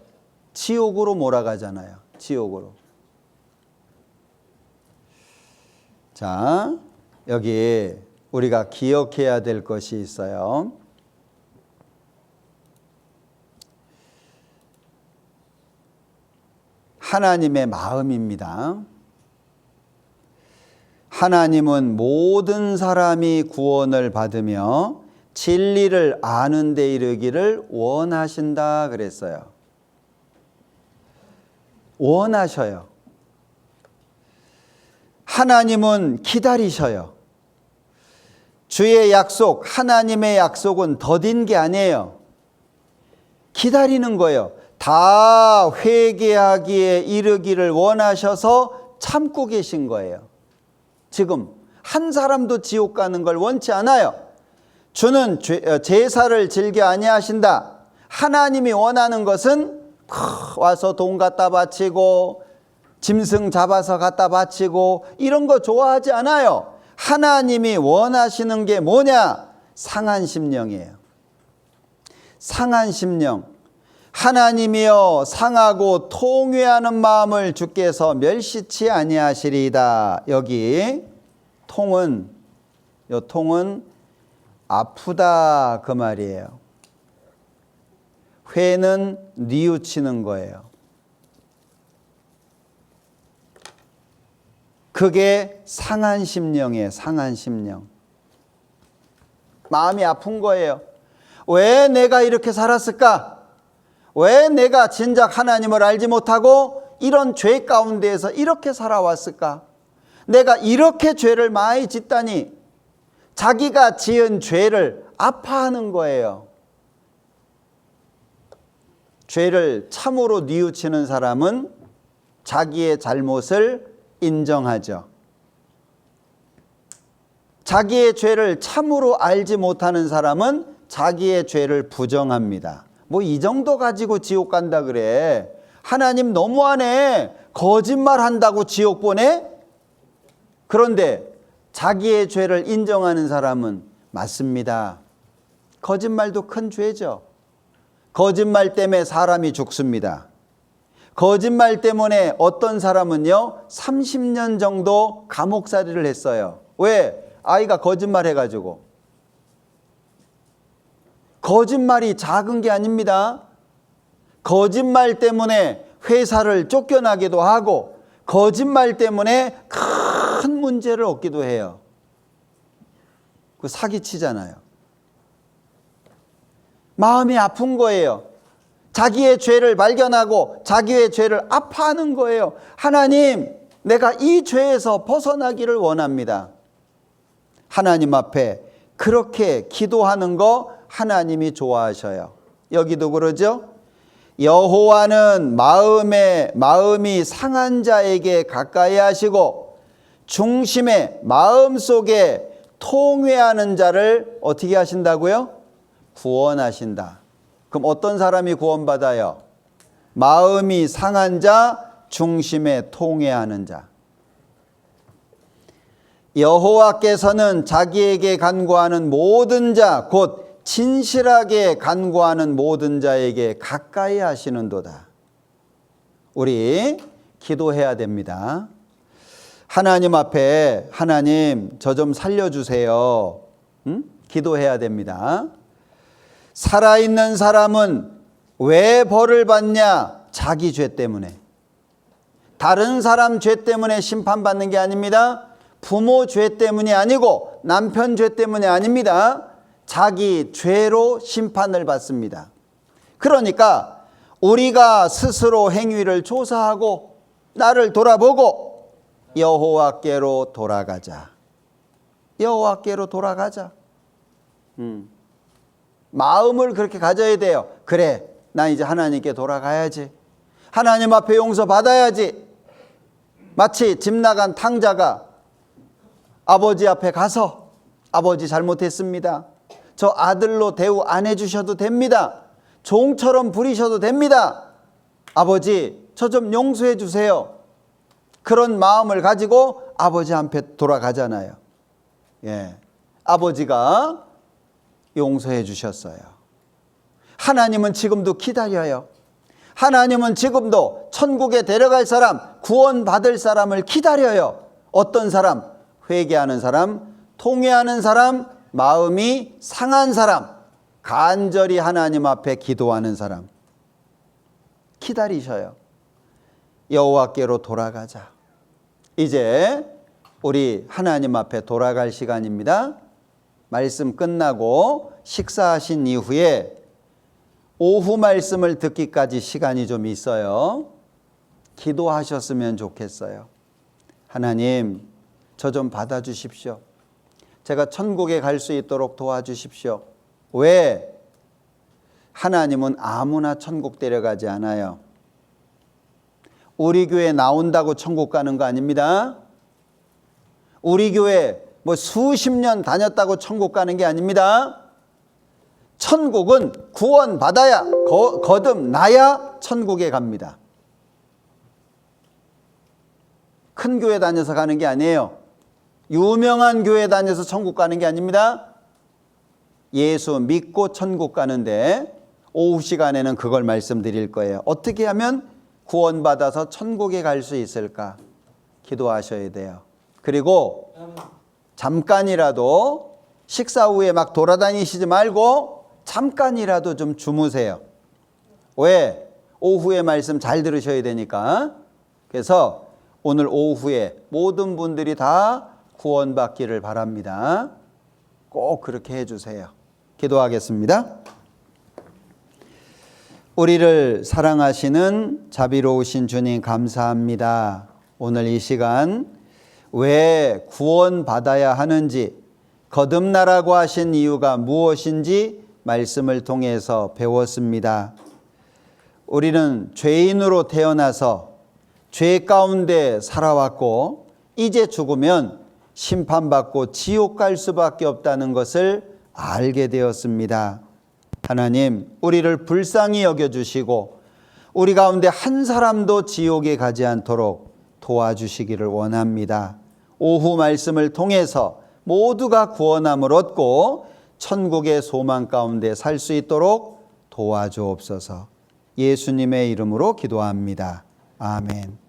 지옥으로 몰아가잖아요. 지옥으로. 자, 여기 우리가 기억해야 될 것이 있어요. 하나님의 마음입니다. 하나님은 모든 사람이 구원을 받으며 진리를 아는 데 이르기를 원하신다 그랬어요. 원하셔요. 하나님은 기다리셔요. 주의 약속, 하나님의 약속은 더딘 게 아니에요. 기다리는 거예요. 다 회개하기에 이르기를 원하셔서 참고 계신 거예요. 지금 한 사람도 지옥 가는 걸 원치 않아요. 주는 제사를 즐겨 아니하신다. 하나님이 원하는 것은 와서 돈 갖다 바치고 짐승 잡아서 갖다 바치고 이런 거 좋아하지 않아요. 하나님이 원하시는 게 뭐냐? 상한 심령이에요. 상한 심령. 하나님이여 상하고 통회하는 마음을 주께서 멸시치 아니하시리이다. 여기 통은, 요 통은 아프다 그 말이에요. 회는 뉘우치는 거예요. 그게 상한 심령이에요. 상한 심령. 마음이 아픈 거예요. 왜 내가 이렇게 살았을까? 왜 내가 진작 하나님을 알지 못하고 이런 죄 가운데에서 이렇게 살아왔을까? 내가 이렇게 죄를 많이 짓다니. 자기가 지은 죄를 아파하는 거예요. 죄를 참으로 뉘우치는 사람은 자기의 잘못을 인정하죠. 자기의 죄를 참으로 알지 못하는 사람은 자기의 죄를 부정합니다. 뭐 이 정도 가지고 지옥 간다 그래. 하나님 너무하네. 거짓말 한다고 지옥 보내? 그런데 자기의 죄를 인정하는 사람은 맞습니다. 거짓말도 큰 죄죠. 거짓말 때문에 사람이 죽습니다. 거짓말 때문에 어떤 사람은요 30년 정도 감옥살이를 했어요. 왜? 아이가 거짓말해가지고. 거짓말이 작은 게 아닙니다. 거짓말 때문에 회사를 쫓겨나기도 하고 거짓말 때문에 큰 문제를 얻기도 해요. 그 사기치잖아요. 마음이 아픈 거예요. 자기의 죄를 발견하고 자기의 죄를 아파하는 거예요. 하나님, 내가 이 죄에서 벗어나기를 원합니다. 하나님 앞에 그렇게 기도하는 거 하나님이 좋아하셔요. 여기도 그러죠. 여호와는 마음이 상한 자에게 가까이 하시고 중심에 마음속에 통회하는 자를 어떻게 하신다고요? 구원하신다. 그럼 어떤 사람이 구원받아요? 마음이 상한 자, 중심에 통회하는 자. 여호와께서는 자기에게 간구하는 모든 자, 곧 진실하게 간구하는 모든 자에게 가까이 하시는도다. 우리 기도해야 됩니다. 하나님 앞에 하나님 저 좀 살려주세요. 기도해야 됩니다. 살아있는 사람은 왜 벌을 받냐? 자기 죄 때문에. 다른 사람 죄 때문에 심판받는 게 아닙니다. 부모 죄 때문이 아니고 남편 죄 때문이 아닙니다. 자기 죄로 심판을 받습니다. 그러니까 우리가 스스로 행위를 조사하고 나를 돌아보고 여호와께로 돌아가자. 여호와께로 돌아가자. 마음을 그렇게 가져야 돼요. 그래, 나 이제 하나님께 돌아가야지. 하나님 앞에 용서받아야지. 마치 집 나간 탕자가 아버지 앞에 가서 아버지 잘못했습니다. 저 아들로 대우 안 해주셔도 됩니다. 종처럼 부리셔도 됩니다. 아버지, 저 좀 용서해 주세요. 그런 마음을 가지고 아버지 앞에 돌아가잖아요. 예, 아버지가 용서해 주셨어요. 하나님은 지금도 기다려요. 하나님은 지금도 천국에 데려갈 사람, 구원받을 사람을 기다려요. 어떤 사람? 회개하는 사람, 통회하는 사람, 마음이 상한 사람, 간절히 하나님 앞에 기도하는 사람 기다리셔요. 여호와께로 돌아가자. 이제 우리 하나님 앞에 돌아갈 시간입니다. 말씀 끝나고 식사하신 이후에 오후 말씀을 듣기까지 시간이 좀 있어요. 기도하셨으면 좋겠어요. 하나님, 저 좀 받아주십시오. 제가 천국에 갈 수 있도록 도와주십시오. 왜? 하나님은 아무나 천국 데려가지 않아요. 우리 교회 나온다고 천국 가는 거 아닙니다. 우리 교회 뭐 수십 년 다녔다고 천국 가는 게 아닙니다. 천국은 구원받아야 거듭나야 천국에 갑니다. 큰 교회 다녀서 가는 게 아니에요. 유명한 교회 다녀서 천국 가는 게 아닙니다. 예수 믿고 천국 가는데 오후 시간에는 그걸 말씀드릴 거예요. 어떻게 하면 구원받아서 천국에 갈 수 있을까? 기도하셔야 돼요. 그리고 잠깐이라도 식사 후에 막 돌아다니시지 말고 잠깐이라도 좀 주무세요. 왜? 오후에 말씀 잘 들으셔야 되니까. 그래서 오늘 오후에 모든 분들이 다 구원받기를 바랍니다. 꼭 그렇게 해주세요. 기도하겠습니다. 우리를 사랑하시는 자비로우신 주님 감사합니다. 오늘 이 시간 왜 구원받아야 하는지, 거듭나라고 하신 이유가 무엇인지 말씀을 통해서 배웠습니다. 우리는 죄인으로 태어나서 죄 가운데 살아왔고 이제 죽으면 심판받고 지옥 갈 수밖에 없다는 것을 알게 되었습니다. 하나님, 우리를 불쌍히 여겨주시고 우리 가운데 한 사람도 지옥에 가지 않도록 도와주시기를 원합니다. 오후 말씀을 통해서 모두가 구원함을 얻고 천국의 소망 가운데 살 수 있도록 도와주옵소서. 예수님의 이름으로 기도합니다. 아멘.